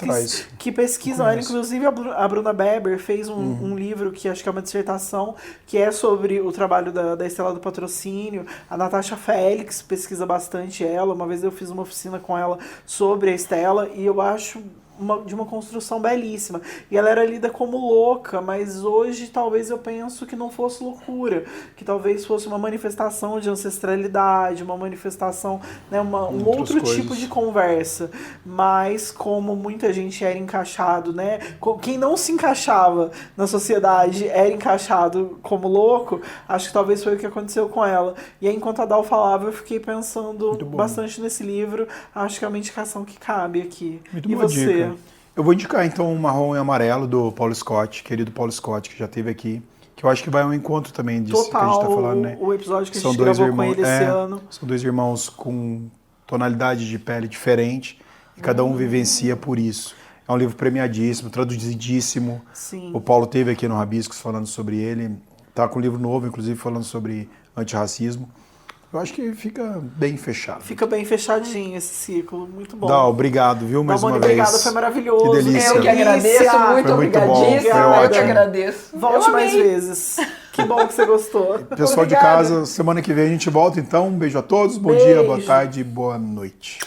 B: que pesquisam ela, inclusive a Bruna Beber fez um livro que acho que é uma dissertação, que é sobre o trabalho da Estela do Patrocínio. A Natasha Félix pesquisa bastante ela. Uma vez eu fiz uma oficina com ela sobre a Estela e eu acho de uma construção belíssima. E ela era lida como louca, mas hoje talvez eu penso que não fosse loucura, que talvez fosse uma manifestação de ancestralidade, uma manifestação, né, um outro tipo de conversa. Mas como muita gente era encaixado, né, quem não se encaixava na sociedade era encaixado como louco, acho que talvez foi o que aconteceu com ela. E aí, enquanto a Dal falava, eu fiquei pensando bastante nesse livro. Acho que é uma indicação que cabe aqui.
A: Muito
B: e
A: boa
B: você?
A: Dica. Eu vou indicar então o Marrom e Amarelo do Paulo Scott, querido Paulo Scott, que já esteve aqui, que eu acho que vai ao encontro também disso que a gente tá falando, né?
B: O episódio que a gente gravou com ele esse ano.
A: São dois irmãos com tonalidade de pele diferente e cada um vivencia por isso. É um livro premiadíssimo, traduzidíssimo.
B: Sim.
A: O Paulo teve aqui no Rabiscos falando sobre ele. Tá com um livro novo, inclusive, falando sobre antirracismo. Eu acho que fica bem fechado.
B: Fica bem fechadinho esse ciclo, muito bom.
A: Dal, obrigado, viu, mais uma vez.
B: Obrigada, foi maravilhoso.
A: Que delícia.
C: Eu que agradeço, muito obrigadíssimo. Eu que agradeço.
B: Volte mais vezes. Que bom que você gostou.
A: Pessoal de casa, semana que vem a gente volta então. Um beijo a todos, bom dia, boa tarde, boa noite.